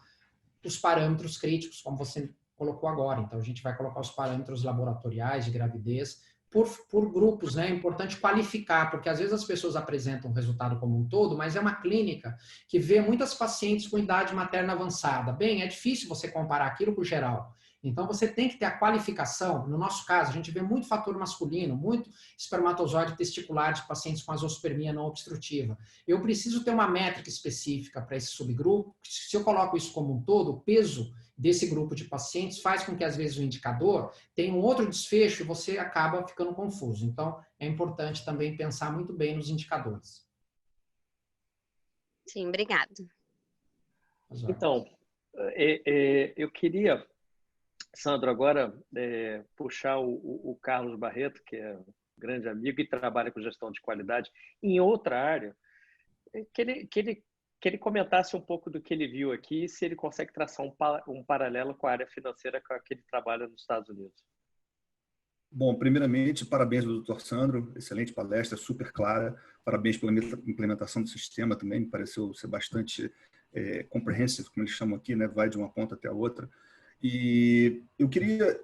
[SPEAKER 2] os parâmetros críticos, como você colocou agora. Então, a gente vai colocar os parâmetros laboratoriais de gravidez por grupos, né? É importante qualificar, porque às vezes as pessoas apresentam o resultado como um todo, mas é uma clínica que vê muitas pacientes com idade materna avançada. Bem, é difícil você comparar aquilo com o geral. Então, você tem que ter a qualificação. No nosso caso, a gente vê muito fator masculino, muito espermatozoide testicular de pacientes com azospermia não obstrutiva. Eu preciso ter uma métrica específica para esse subgrupo. Se eu coloco isso como um todo, o peso desse grupo de pacientes faz com que, às vezes, o indicador tenha um outro desfecho e você acaba ficando confuso. Então, é importante também pensar muito bem nos indicadores.
[SPEAKER 3] Sim, obrigada.
[SPEAKER 1] Então, eu queria, Sandro, agora puxar o Carlos Barreto, que é um grande amigo e trabalha com gestão de qualidade em outra área, que ele comentasse um pouco do que ele viu aqui e se ele consegue traçar um paralelo com a área financeira com a que ele trabalha nos Estados Unidos.
[SPEAKER 4] Bom, primeiramente, parabéns ao Dr. Sandro, excelente palestra, super clara. Parabéns pela implementação do sistema também, me pareceu ser bastante comprehensive, como eles chamam aqui, né? Vai de uma ponta até a outra. E eu queria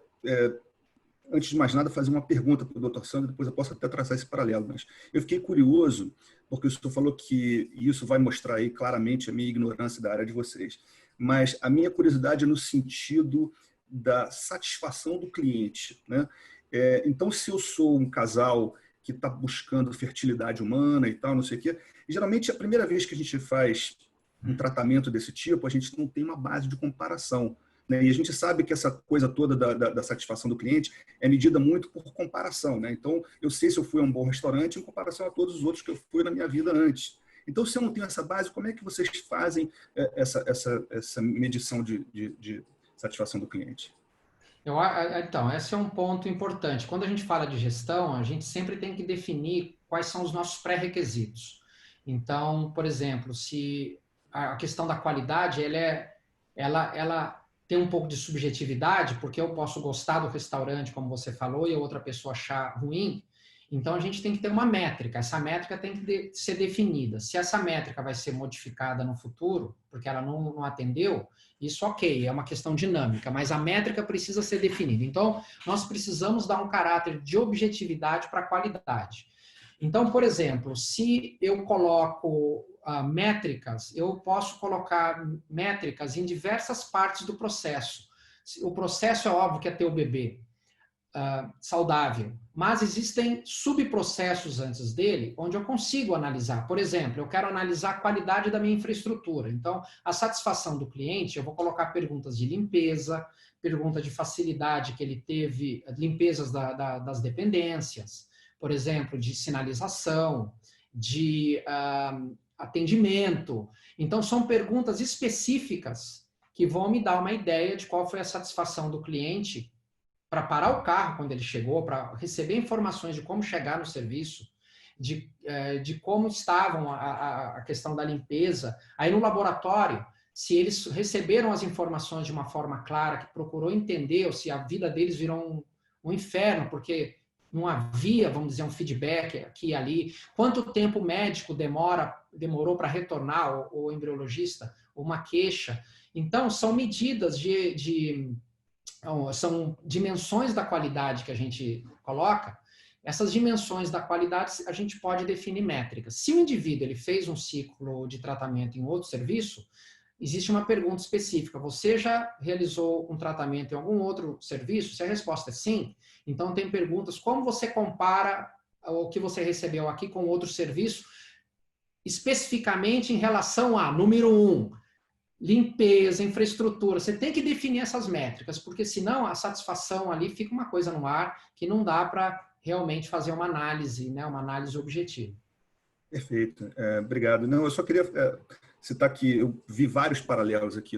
[SPEAKER 4] antes de mais nada, fazer uma pergunta para o Dr. Sandro, depois eu posso até traçar esse paralelo, mas eu fiquei curioso, porque o senhor falou que isso vai mostrar aí claramente a minha ignorância da área de vocês, mas a minha curiosidade é no sentido da satisfação do cliente, né? Então, se eu sou um casal que está buscando fertilidade humana e tal, não sei o quê, geralmente a primeira vez que a gente faz um tratamento desse tipo, a gente não tem uma base de comparação, né? E a gente sabe que essa coisa toda da satisfação do cliente é medida muito por comparação, né? Então, eu sei se eu fui a um bom restaurante em comparação a todos os outros que eu fui na minha vida antes. Então, se eu não tenho essa base, como é que vocês fazem essa medição de satisfação do cliente?
[SPEAKER 2] Então, esse é um ponto importante. Quando a gente fala de gestão, a gente sempre tem que definir quais são os nossos pré-requisitos. Então, por exemplo, se a questão da qualidade, ela tem um pouco de subjetividade, porque eu posso gostar do restaurante, como você falou, e a outra pessoa achar ruim. Então, a gente tem que ter uma métrica. Essa métrica tem que ser definida. Se essa métrica vai ser modificada no futuro, porque ela não atendeu, isso ok, é uma questão dinâmica, mas a métrica precisa ser definida. Então, nós precisamos dar um caráter de objetividade para a qualidade. Então, por exemplo, se eu coloco métricas, eu posso colocar métricas em diversas partes do processo. O processo é óbvio que é ter o bebê saudável, mas existem subprocessos antes dele, onde eu consigo analisar. Por exemplo, eu quero analisar a qualidade da minha infraestrutura. Então, a satisfação do cliente, eu vou colocar perguntas de limpeza, pergunta de facilidade que ele teve, limpezas das dependências, por exemplo, de sinalização, de atendimento. Então, são perguntas específicas que vão me dar uma ideia de qual foi a satisfação do cliente para parar o carro quando ele chegou, para receber informações de como chegar no serviço, de como estavam a questão da limpeza. Aí no laboratório, se eles receberam as informações de uma forma clara, que procurou entender, ou se a vida deles virou um inferno, porque não havia, vamos dizer, um feedback aqui e ali. Quanto tempo o médico demorou para retornar, o embriologista, uma queixa. Então, são medidas são dimensões da qualidade que a gente coloca. Essas dimensões da qualidade a gente pode definir métricas. Se o indivíduo ele fez um ciclo de tratamento em outro serviço, existe uma pergunta específica. Você já realizou um tratamento em algum outro serviço? Se a resposta é sim, então tem perguntas como você compara o que você recebeu aqui com outro serviço, especificamente em relação a, número 1, limpeza, infraestrutura. Você tem que definir essas métricas, porque senão a satisfação ali fica uma coisa no ar que não dá para realmente fazer uma análise, né? Uma análise objetiva.
[SPEAKER 4] Perfeito. Obrigado. Não, eu só queria citar que eu vi vários paralelos aqui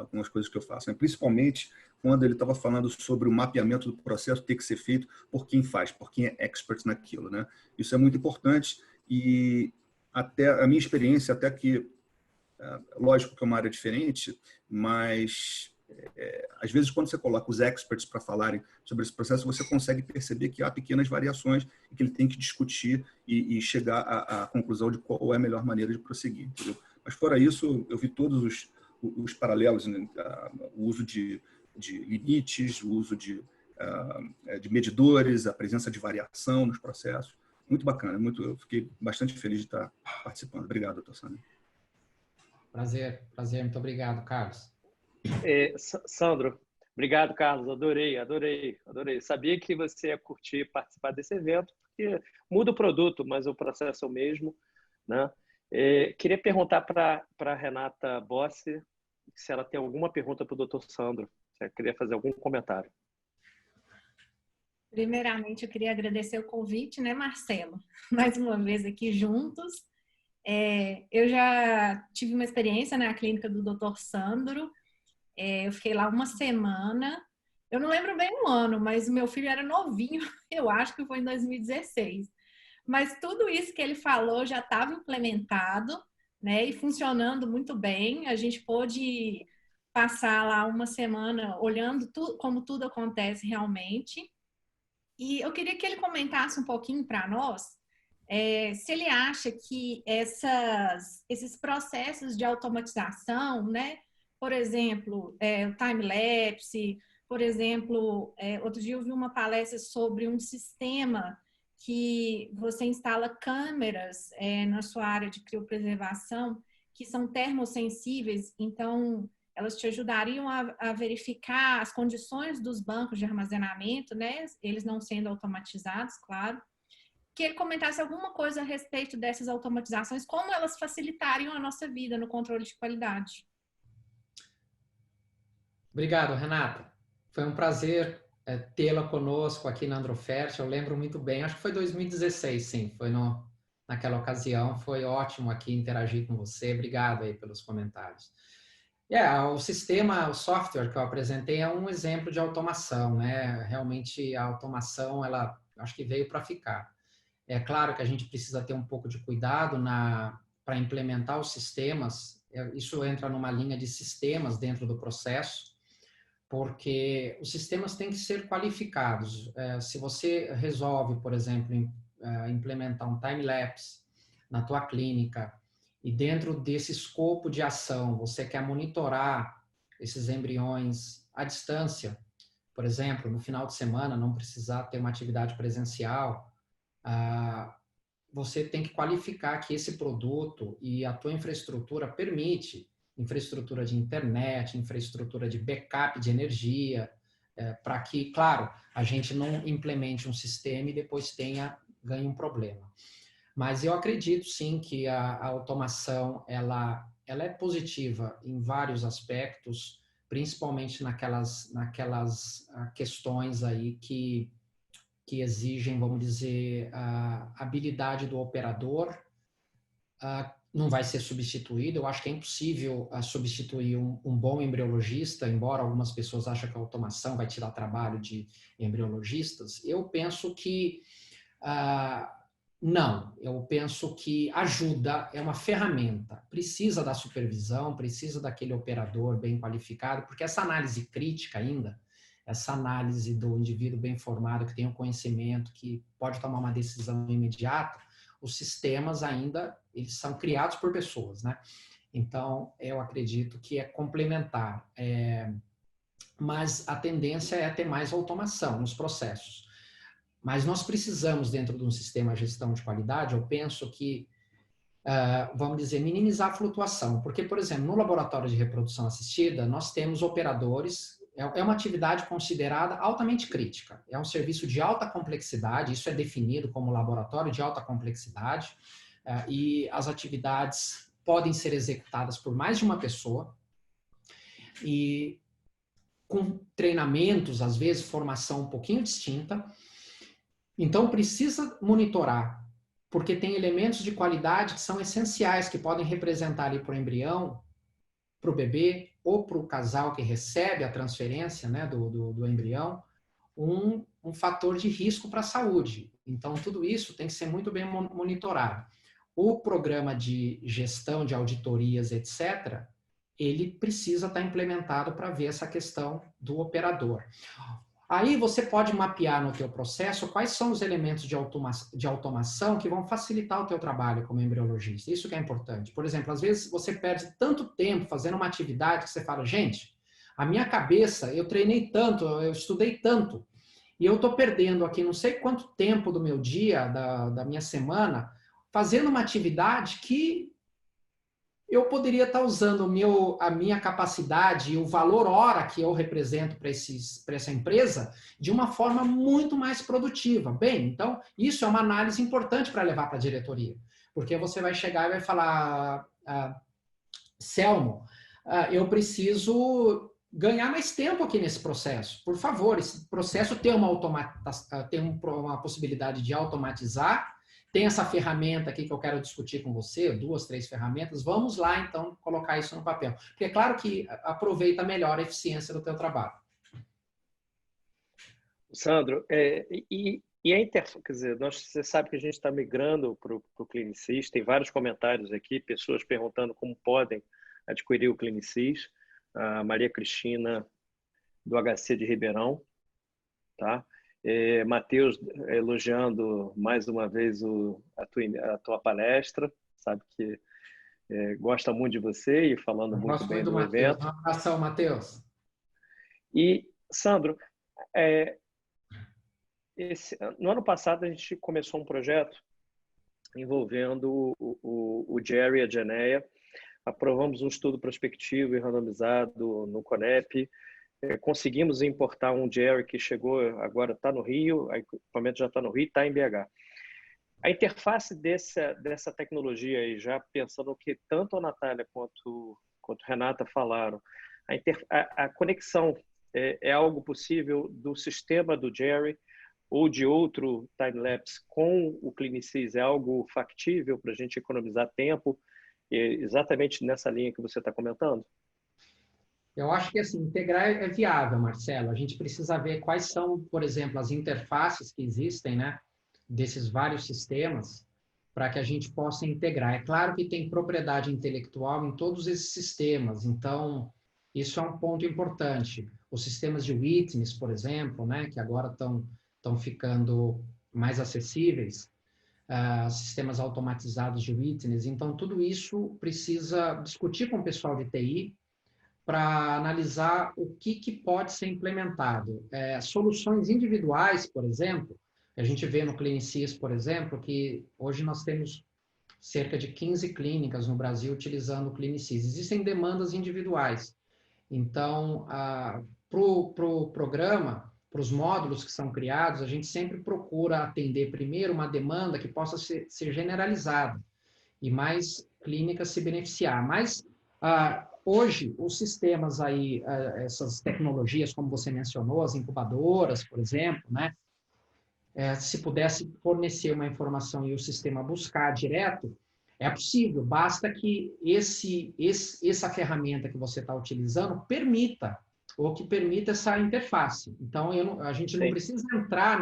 [SPEAKER 4] com as coisas que eu faço, né? Principalmente quando ele estava falando sobre o mapeamento do processo ter que ser feito por quem faz, por quem é expert naquilo, né? Isso é muito importante e até a minha experiência, até que lógico que é uma área diferente, mas às vezes quando você coloca os experts para falarem sobre esse processo, você consegue perceber que há pequenas variações e que ele tem que discutir e chegar à conclusão de qual é a melhor maneira de prosseguir, entendeu? Mas fora isso, eu vi todos os paralelos, né? O uso de limites, o uso de medidores, a presença de variação nos processos. Muito bacana, eu fiquei bastante feliz de estar participando. Obrigado, doutor Sandro.
[SPEAKER 2] Prazer, muito obrigado, Carlos.
[SPEAKER 1] Sandro, obrigado, Carlos, adorei. Sabia que você ia curtir participar desse evento, porque muda o produto, mas o processo é o mesmo, né? Queria perguntar para a Renata Bossi se ela tem alguma pergunta para o Dr. Sandro, se ela queria fazer algum comentário.
[SPEAKER 5] Primeiramente, eu queria agradecer o convite, né, Marcelo? Mais uma vez aqui juntos. Eu já tive uma experiência na clínica do Dr. Sandro. Eu fiquei lá uma semana. Eu não lembro bem o ano, mas o meu filho era novinho. Eu acho que foi em 2016. Mas tudo isso que ele falou já estava implementado, né? E funcionando muito bem. A gente pôde passar lá uma semana olhando como tudo acontece realmente. E eu queria que ele comentasse um pouquinho para nós se ele acha que esses processos de automatização, né? Por exemplo, o time-lapse, por exemplo, outro dia eu vi uma palestra sobre um sistema que você instala câmeras na sua área de criopreservação que são termossensíveis, então elas te ajudariam a verificar as condições dos bancos de armazenamento, né? Eles não sendo automatizados, claro. Que ele comentasse alguma coisa a respeito dessas automatizações, como elas facilitariam a nossa vida no controle de qualidade.
[SPEAKER 2] Obrigado, Renata. Foi um prazer tê-la conosco aqui na Androfert. Eu lembro muito bem, acho que foi 2016, sim, foi naquela ocasião. Foi ótimo aqui interagir com você. Obrigado aí pelos comentários. O sistema, o software que eu apresentei é um exemplo de automação, né? Realmente a automação, ela acho que veio para ficar. É claro que a gente precisa ter um pouco de cuidado para implementar os sistemas. Isso entra numa linha de sistemas dentro do processo, porque os sistemas têm que ser qualificados. Se você resolve, por exemplo, implementar um time-lapse na tua clínica e dentro desse escopo de ação você quer monitorar esses embriões à distância, por exemplo, no final de semana não precisar ter uma atividade presencial, você tem que qualificar que esse produto e a tua infraestrutura permite infraestrutura de internet, infraestrutura de backup de energia, para que, claro, a gente não implemente um sistema e depois ganhe um problema. Mas eu acredito, sim, que a automação ela é positiva em vários aspectos, principalmente naquelas questões aí que exigem, vamos dizer, a habilidade do operador. Não vai ser substituído. Eu acho que é impossível substituir um bom embriologista, embora algumas pessoas achem que a automação vai tirar trabalho de embriologistas. Eu penso que não. Eu penso que ajuda, é uma ferramenta. Precisa da supervisão, precisa daquele operador bem qualificado, porque essa análise crítica ainda, essa análise do indivíduo bem formado, que tem o conhecimento, que pode tomar uma decisão imediata, os sistemas ainda, eles são criados por pessoas, né? Então, eu acredito que é complementar. Mas a tendência é ter mais automação nos processos. Mas nós precisamos, dentro de um sistema de gestão de qualidade, eu penso que, vamos dizer, minimizar a flutuação. Porque, por exemplo, no laboratório de reprodução assistida, nós temos operadores. É uma atividade considerada altamente crítica. É um serviço de alta complexidade, isso é definido como laboratório de alta complexidade, e as atividades podem ser executadas por mais de uma pessoa, e com treinamentos, às vezes, formação um pouquinho distinta. Então, precisa monitorar, porque tem elementos de qualidade que são essenciais, que podem representar ali para o embrião, para o bebê, ou para o casal que recebe a transferência, né, do embrião, um fator de risco para a saúde. Então, tudo isso tem que ser muito bem monitorado. O programa de gestão de auditorias, etc., ele precisa estar implementado para ver essa questão do operador. Aí você pode mapear no teu processo quais são os elementos de automação que vão facilitar o teu trabalho como embriologista. Isso que é importante. Por exemplo, às vezes você perde tanto tempo fazendo uma atividade que você fala, gente, a minha cabeça, eu treinei tanto, eu estudei tanto, e eu estou perdendo aqui não sei quanto tempo do meu dia, da minha semana, fazendo uma atividade que eu poderia estar usando a minha capacidade e o valor hora que eu represento para essa empresa de uma forma muito mais produtiva. Bem, então, isso é uma análise importante para levar para a diretoria, porque você vai chegar e vai falar, Selmo, eu preciso ganhar mais tempo aqui nesse processo. Por favor, esse processo tem uma possibilidade de automatizar. Tem essa ferramenta aqui que eu quero discutir com você, 2, 3 ferramentas. Vamos lá, então, colocar isso no papel. Porque é claro que aproveita melhor a eficiência do teu trabalho.
[SPEAKER 1] Sandro, quer dizer, você sabe que a gente está migrando para o Clinicis, tem vários comentários aqui, pessoas perguntando como podem adquirir o Clinicis. A Maria Cristina, do HC de Ribeirão, tá? Matheus elogiando mais uma vez a tua palestra, sabe que gosta muito de você e falando muito bem do evento.
[SPEAKER 2] Um abração, Matheus.
[SPEAKER 1] E Sandro, no ano passado a gente começou um projeto envolvendo o Jerry e a Geneia. Aprovamos um estudo prospectivo e randomizado no Conep. Conseguimos importar um Jerry que chegou, agora está no Rio, o equipamento já está no Rio e está em BH. A interface dessa tecnologia, aí, já pensando que tanto a Natália quanto a Renata falaram, a conexão é algo possível do sistema do Jerry ou de outro time-lapse com o Clinisys? É algo factível para a gente economizar tempo, exatamente nessa linha que você está comentando?
[SPEAKER 2] Eu acho que assim, integrar é viável, Marcelo. A gente precisa ver quais são, por exemplo, as interfaces que existem, né, desses vários sistemas, para que a gente possa integrar. É claro que tem propriedade intelectual em todos esses sistemas, então isso é um ponto importante. Os sistemas de witness, por exemplo, né, que agora estão ficando mais acessíveis, sistemas automatizados de witness, então tudo isso precisa discutir com o pessoal de TI, para analisar o que pode ser implementado. Soluções individuais, por exemplo, a gente vê no Clinisys, por exemplo, que hoje nós temos cerca de 15 clínicas no Brasil utilizando o Clinisys. Existem demandas individuais. Então, para o programa, para os módulos que são criados, a gente sempre procura atender primeiro uma demanda que possa ser generalizada e mais clínicas se beneficiar. Mas, hoje, os sistemas aí, essas tecnologias, como você mencionou, as incubadoras, por exemplo, né? Se pudesse fornecer uma informação e o sistema buscar direto, é possível, basta que essa ferramenta que você está utilizando permita essa interface. Então, a gente não precisa entrar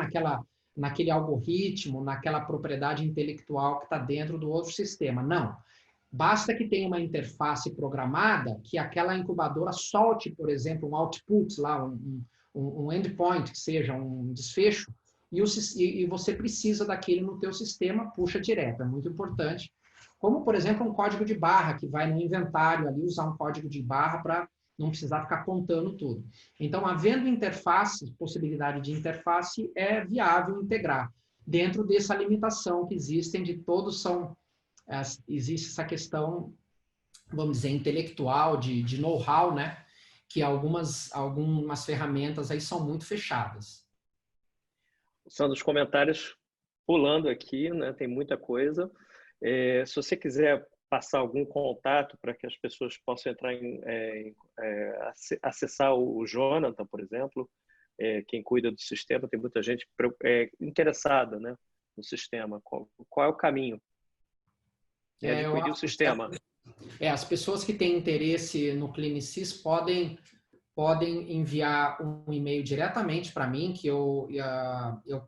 [SPEAKER 2] naquele algoritmo, naquela propriedade intelectual que está dentro do outro sistema, não. Basta que tenha uma interface programada que aquela incubadora solte, por exemplo, um output, lá, um endpoint, que seja um desfecho, e você precisa daquele no teu sistema, puxa direto, é muito importante. Como, por exemplo, um código de barra, que vai no inventário ali, usar um código de barra para não precisar ficar contando tudo. Então, havendo interface, possibilidade de interface, é viável integrar. Dentro dessa limitação que existem de todos existe essa questão, vamos dizer, intelectual, de know-how, né? Que algumas ferramentas aí são muito fechadas.
[SPEAKER 1] São dos comentários pulando aqui, né? Tem muita coisa. Se você quiser passar algum contato para que as pessoas possam entrar acessar o Jonathan, por exemplo, quem cuida do sistema, tem muita gente interessada, né, no sistema. Qual é o caminho? Adquirir o sistema.
[SPEAKER 2] As pessoas que têm interesse no Clinisys podem enviar um e-mail diretamente para mim, que eu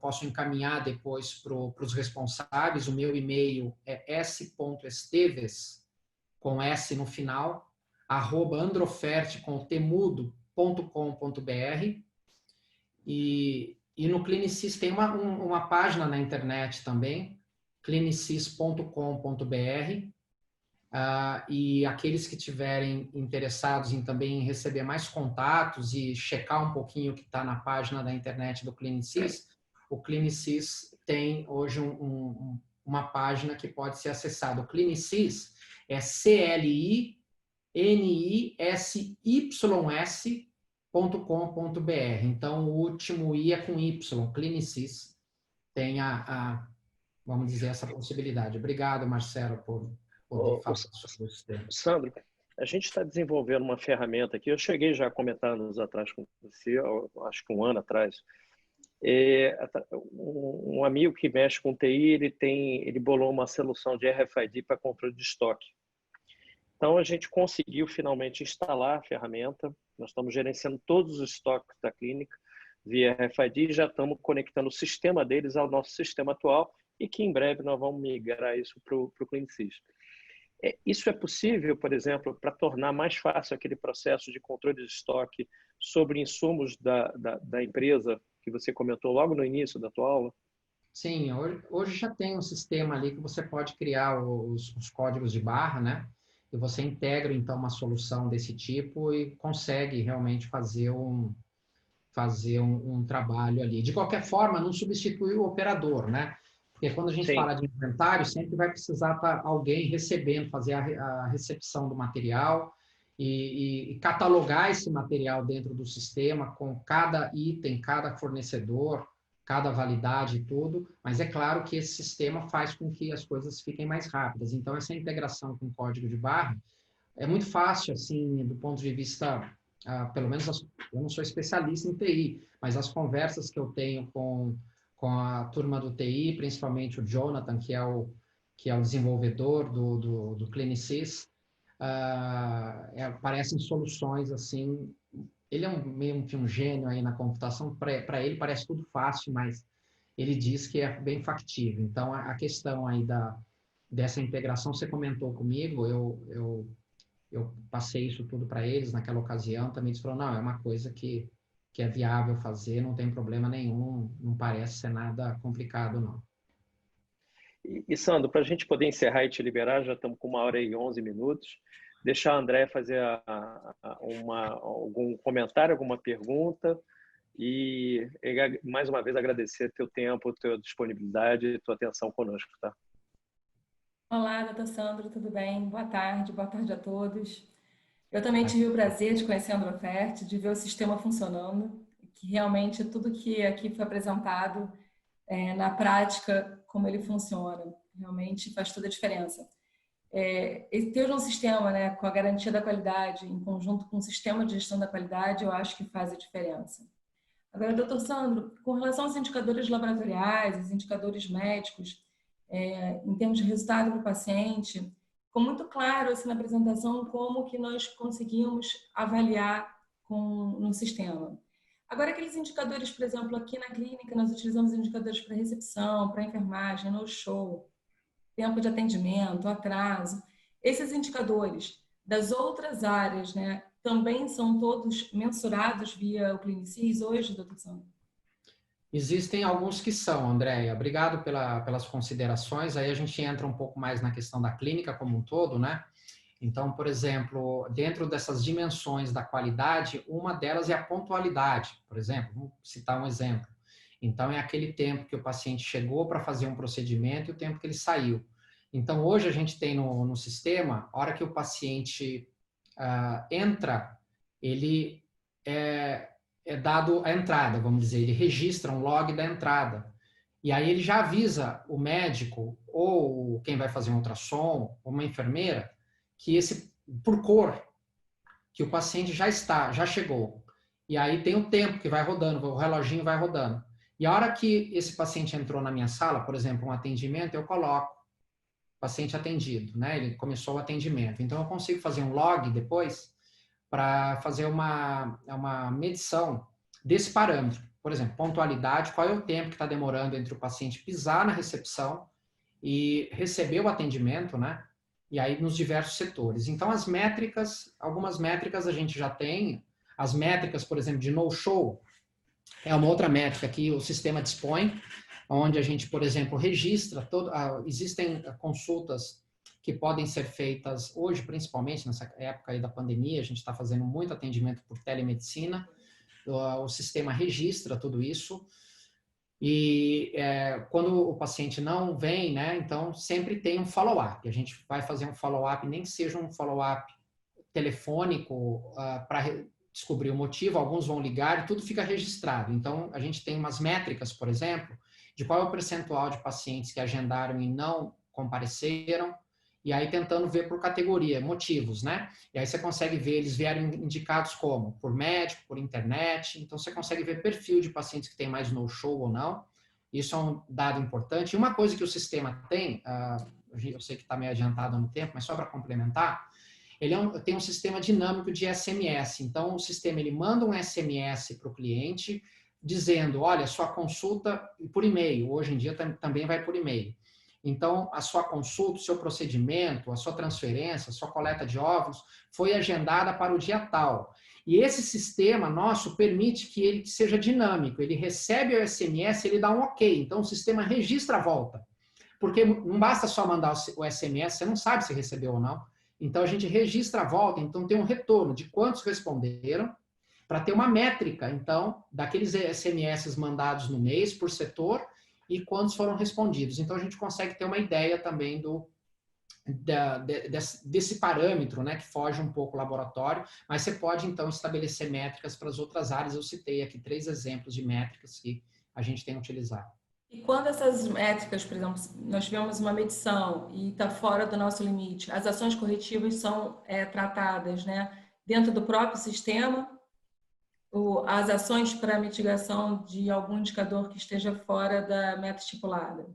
[SPEAKER 2] posso encaminhar depois para os responsáveis. O meu e-mail é s.esteves, com S no final, @androfert, com temudo.com.br. E no Clinisys tem uma página na internet também, clinisys.com.br. E aqueles que estiverem interessados em também receber mais contatos e checar um pouquinho o que está na página da internet do Clinisys, o Clinisys tem hoje uma página que pode ser acessada. O Clinisys é clinisys.com.br. Então, o último I é com Y, Clinisys. Tem vamos dizer, essa possibilidade. Obrigado, Marcelo, por poder falar sobre esse tema.
[SPEAKER 1] Sandro, a gente está desenvolvendo uma ferramenta aqui, eu cheguei já a comentar anos atrás com você, acho que um ano atrás. Um amigo que mexe com TI, ele bolou uma solução de RFID para controle de estoque. Então, a gente conseguiu finalmente instalar a ferramenta, nós estamos gerenciando todos os estoques da clínica via RFID e já estamos conectando o sistema deles ao nosso sistema atual e que em breve nós vamos migrar isso para o Clinisys. Isso é possível, por exemplo, para tornar mais fácil aquele processo de controle de estoque sobre insumos da empresa que você comentou logo no início da tua aula?
[SPEAKER 2] Sim, hoje já tem um sistema ali que você pode criar os códigos de barra, né? E você integra, então, uma solução desse tipo e consegue realmente fazer fazer um trabalho ali. De qualquer forma, não substitui o operador, né? Porque quando a gente fala de inventário, sempre vai precisar estar alguém recebendo, fazer a recepção do material e catalogar esse material dentro do sistema com cada item, cada fornecedor, cada validade e tudo. Mas é claro que esse sistema faz com que as coisas fiquem mais rápidas. Então, essa integração com o código de barra é muito fácil, assim, do ponto de vista, pelo menos eu não sou especialista em TI, mas as conversas que eu tenho com a turma do TI, principalmente o Jonathan, que é o desenvolvedor do Clinisys, parecem soluções assim. Ele é meio que um gênio aí na computação, para ele parece tudo fácil, mas ele diz que é bem factível. Então, a questão aí dessa integração, você comentou comigo, eu passei isso tudo para eles naquela ocasião, também eles falaram, não, é uma coisa que é viável fazer, não tem problema nenhum, não parece ser nada complicado, não.
[SPEAKER 1] E Sandro, para a gente poder encerrar e te liberar, já estamos com 1h11, deixar a André fazer algum comentário, alguma pergunta, e mais uma vez agradecer teu tempo, tua disponibilidade e tua atenção conosco, tá?
[SPEAKER 6] Olá, doutor Sandro, tudo bem? Boa tarde a todos. Eu também tive o prazer de conhecer a Androfert, de ver o sistema funcionando, que realmente tudo que aqui foi apresentado, na prática, como ele funciona, realmente faz toda a diferença. Ter um sistema, né, com a garantia da qualidade, em conjunto com um sistema de gestão da qualidade, eu acho que faz a diferença. Agora, doutor Sandro, com relação aos indicadores laboratoriais, os indicadores médicos, em termos de resultado para o paciente, ficou muito claro assim, na apresentação como que nós conseguimos avaliar no sistema. Agora, aqueles indicadores, por exemplo, aqui na clínica, nós utilizamos indicadores para recepção, para enfermagem, no-show, tempo de atendimento, atraso. Esses indicadores das outras áreas, né, também são todos mensurados via o Clinisys hoje, doutor Sandro?
[SPEAKER 2] Existem alguns que são, Andréia. Obrigado pelas considerações. Aí a gente entra um pouco mais na questão da clínica como um todo, né? Então, por exemplo, dentro dessas dimensões da qualidade, uma delas é a pontualidade, por exemplo. Vamos citar um exemplo. Então, é aquele tempo que o paciente chegou para fazer um procedimento e o tempo que ele saiu. Então, hoje a gente tem no sistema, a hora que o paciente entra, ele é dado a entrada, vamos dizer, ele registra um log da entrada. E aí ele já avisa o médico ou quem vai fazer um ultrassom, ou uma enfermeira, que por cor, que o paciente já chegou. E aí tem o tempo que vai rodando, o reloginho vai rodando. E a hora que esse paciente entrou na minha sala, por exemplo, um atendimento, eu coloco paciente atendido, né? Ele começou o atendimento. Então eu consigo fazer um log depois para fazer uma medição desse parâmetro. Por exemplo, pontualidade, qual é o tempo que está demorando entre o paciente pisar na recepção e receber o atendimento, né? E aí nos diversos setores. Então, as métricas, algumas métricas a gente já tem. As métricas, por exemplo, de no-show, é uma outra métrica que o sistema dispõe, onde a gente, por exemplo, registra, existem consultas que podem ser feitas hoje, principalmente nessa época aí da pandemia, a gente está fazendo muito atendimento por telemedicina, o sistema registra tudo isso, e quando o paciente não vem, né, então sempre tem um follow-up, a gente vai fazer um follow-up, nem que seja um follow-up telefônico para descobrir o motivo, alguns vão ligar e tudo fica registrado. Então, a gente tem umas métricas, por exemplo, de qual é o percentual de pacientes que agendaram e não compareceram, e aí tentando ver por categoria, motivos, né? E aí você consegue ver, eles vieram indicados como? Por médico, por internet, então você consegue ver perfil de pacientes que tem mais no-show ou não. Isso é um dado importante. E uma coisa que o sistema tem, eu sei que está meio adiantado no tempo, mas só para complementar, ele tem um sistema dinâmico de SMS. Então, o sistema ele manda um SMS para o cliente dizendo, olha, sua consulta por e-mail, hoje em dia também vai por e-mail. Então, a sua consulta, o seu procedimento, a sua transferência, a sua coleta de óvulos foi agendada para o dia tal. E esse sistema nosso permite que ele seja dinâmico. Ele recebe o SMS, ele dá um ok. Então, o sistema registra a volta. Porque não basta só mandar o SMS, você não sabe se recebeu ou não. Então, a gente registra a volta, então tem um retorno de quantos responderam, para ter uma métrica, então, daqueles SMS mandados no mês por setor e quantos foram respondidos. Então, a gente consegue ter uma ideia também desse parâmetro, né, que foge um pouco do laboratório, mas você pode, então, estabelecer métricas para as outras áreas. Eu citei aqui 3 exemplos de métricas que a gente tem utilizado.
[SPEAKER 6] E quando essas métricas, por exemplo, nós tivemos uma medição e está fora do nosso limite, as ações corretivas são tratadas, né, dentro do próprio sistema, as ações para mitigação de algum indicador que esteja fora da meta estipulada?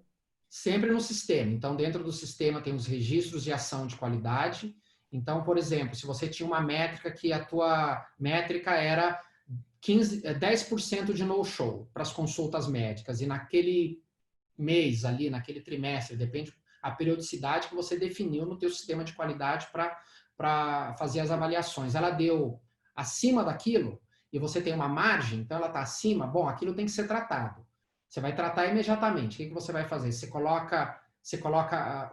[SPEAKER 2] Sempre no sistema. Então, dentro do sistema tem os registros de ação de qualidade. Então, por exemplo, se você tinha uma métrica que a tua métrica era 10% de no-show para as consultas médicas, e naquele mês ali, naquele trimestre, depende a periodicidade que você definiu no teu sistema de qualidade para fazer as avaliações. Ela deu acima daquilo e você tem uma margem, então ela está acima, bom, aquilo tem que ser tratado. Você vai tratar imediatamente. O que você vai fazer?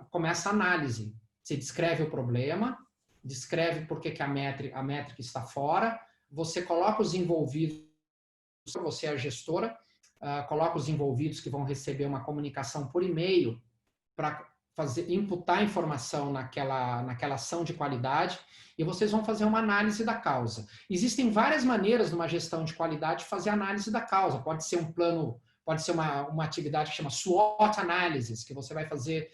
[SPEAKER 2] Começa a análise. Você descreve o problema, descreve por que a métrica está fora, você coloca os envolvidos, você é a gestora, coloca os envolvidos que vão receber uma comunicação por e-mail para imputar informação naquela ação de qualidade, e vocês vão fazer uma análise da causa. Existem várias maneiras numa gestão de qualidade de fazer análise da causa. Pode ser um plano, pode ser uma atividade que chama SWOT Analysis, que você vai fazer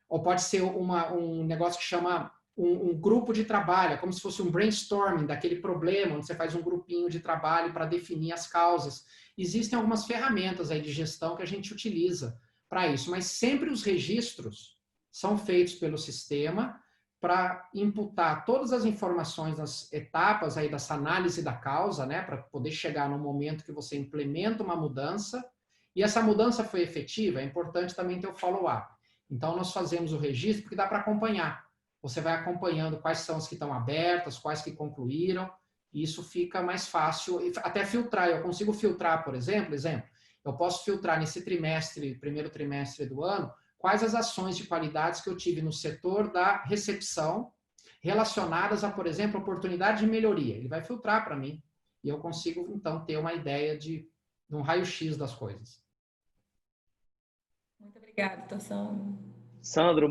[SPEAKER 2] ou pode ser um negócio que chama um grupo de trabalho, como se fosse um brainstorming daquele problema, onde você faz um grupinho de trabalho para definir as causas. Existem algumas ferramentas aí de gestão que a gente utiliza para isso, mas sempre os registros são feitos pelo sistema para imputar todas as informações nas etapas aí dessa análise da causa, né, para poder chegar no momento que você implementa uma mudança, e essa mudança foi efetiva, é importante também ter o follow-up. Então, nós fazemos o registro porque dá para acompanhar. Você vai acompanhando quais são as que estão abertas, quais que concluíram, e isso fica mais fácil, até filtrar. Eu consigo filtrar, por exemplo, eu posso filtrar nesse primeiro trimestre do ano, quais as ações de qualidades que eu tive no setor da recepção relacionadas a, por exemplo, oportunidade de melhoria. Ele vai filtrar para mim e eu consigo, então, ter uma ideia de um raio-x das coisas.
[SPEAKER 6] Muito obrigada, doutor Sandro.
[SPEAKER 1] Sandro,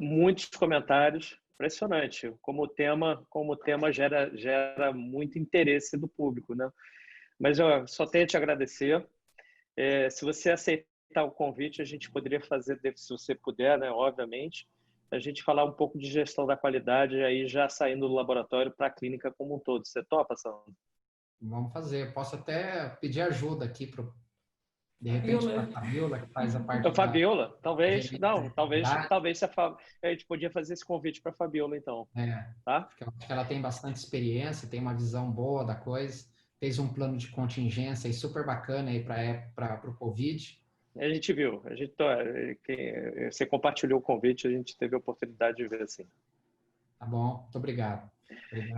[SPEAKER 1] muitos comentários. Impressionante. Como o tema gera muito interesse do público, né? Mas eu só tenho a te agradecer. Se você aceitar o convite, a gente poderia fazer, se você puder, né, obviamente, a gente falar um pouco de gestão da qualidade, aí já saindo do laboratório para a clínica como um todo. Você topa, Sandro?
[SPEAKER 2] Vamos fazer. Eu posso até pedir ajuda aqui para, de repente, para a Fabiola, que faz a parte.
[SPEAKER 1] Fabiola, talvez. Não, talvez a gente podia fazer esse convite para a Fabiola, então. Tá?
[SPEAKER 2] Porque eu acho que ela tem bastante experiência, tem uma visão boa da coisa, fez um plano de contingência aí super bacana aí para o Covid.
[SPEAKER 1] A gente viu, você compartilhou o convite, a gente teve a oportunidade de ver assim.
[SPEAKER 2] Tá bom, muito obrigado.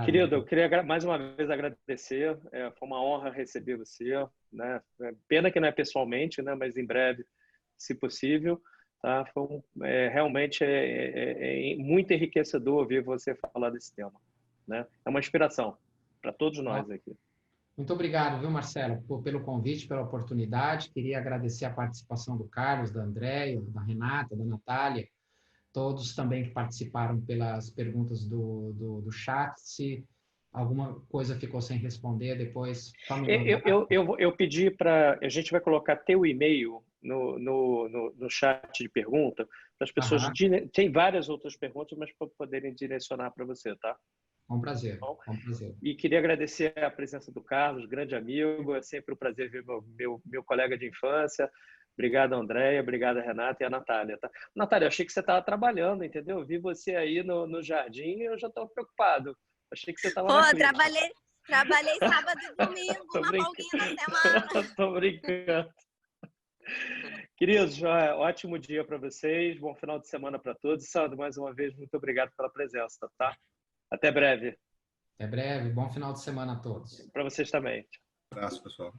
[SPEAKER 1] Querido, eu queria mais uma vez agradecer, foi uma honra receber você, né? Pena que não é pessoalmente, né? Mas em breve, se possível, tá? Realmente muito enriquecedor ouvir você falar desse tema, né? É uma inspiração para todos nós aqui.
[SPEAKER 2] Muito obrigado, viu, Marcelo, pelo convite, pela oportunidade. Queria agradecer a participação do Carlos, da Andréia, da Renata, da Natália, todos também que participaram pelas perguntas do chat. Se alguma coisa ficou sem responder, depois...
[SPEAKER 1] Eu pedi para... A gente vai colocar teu e-mail no chat de pergunta, para as pessoas... Tem várias outras perguntas, mas para poderem direcionar para você, tá?
[SPEAKER 2] Com um prazer, com um prazer.
[SPEAKER 1] E queria agradecer a presença do Carlos, grande amigo. É sempre um prazer ver meu colega de infância. Obrigado, Andréia. Obrigado, Renata e a Natália. Tá? Natália, eu achei que você estava trabalhando, entendeu? Eu vi você aí no jardim e eu já estou preocupado. Achei que você estava na clínica.
[SPEAKER 3] Trabalhei sábado e domingo, uma folguinha na semana.
[SPEAKER 1] Estou brincando. Queridos, ótimo dia para vocês. Bom final de semana para todos. Sandro, mais uma vez, muito obrigado pela presença, tá? Até breve.
[SPEAKER 2] Até breve. Bom final de semana a todos.
[SPEAKER 1] Para vocês também.
[SPEAKER 4] Um abraço, pessoal.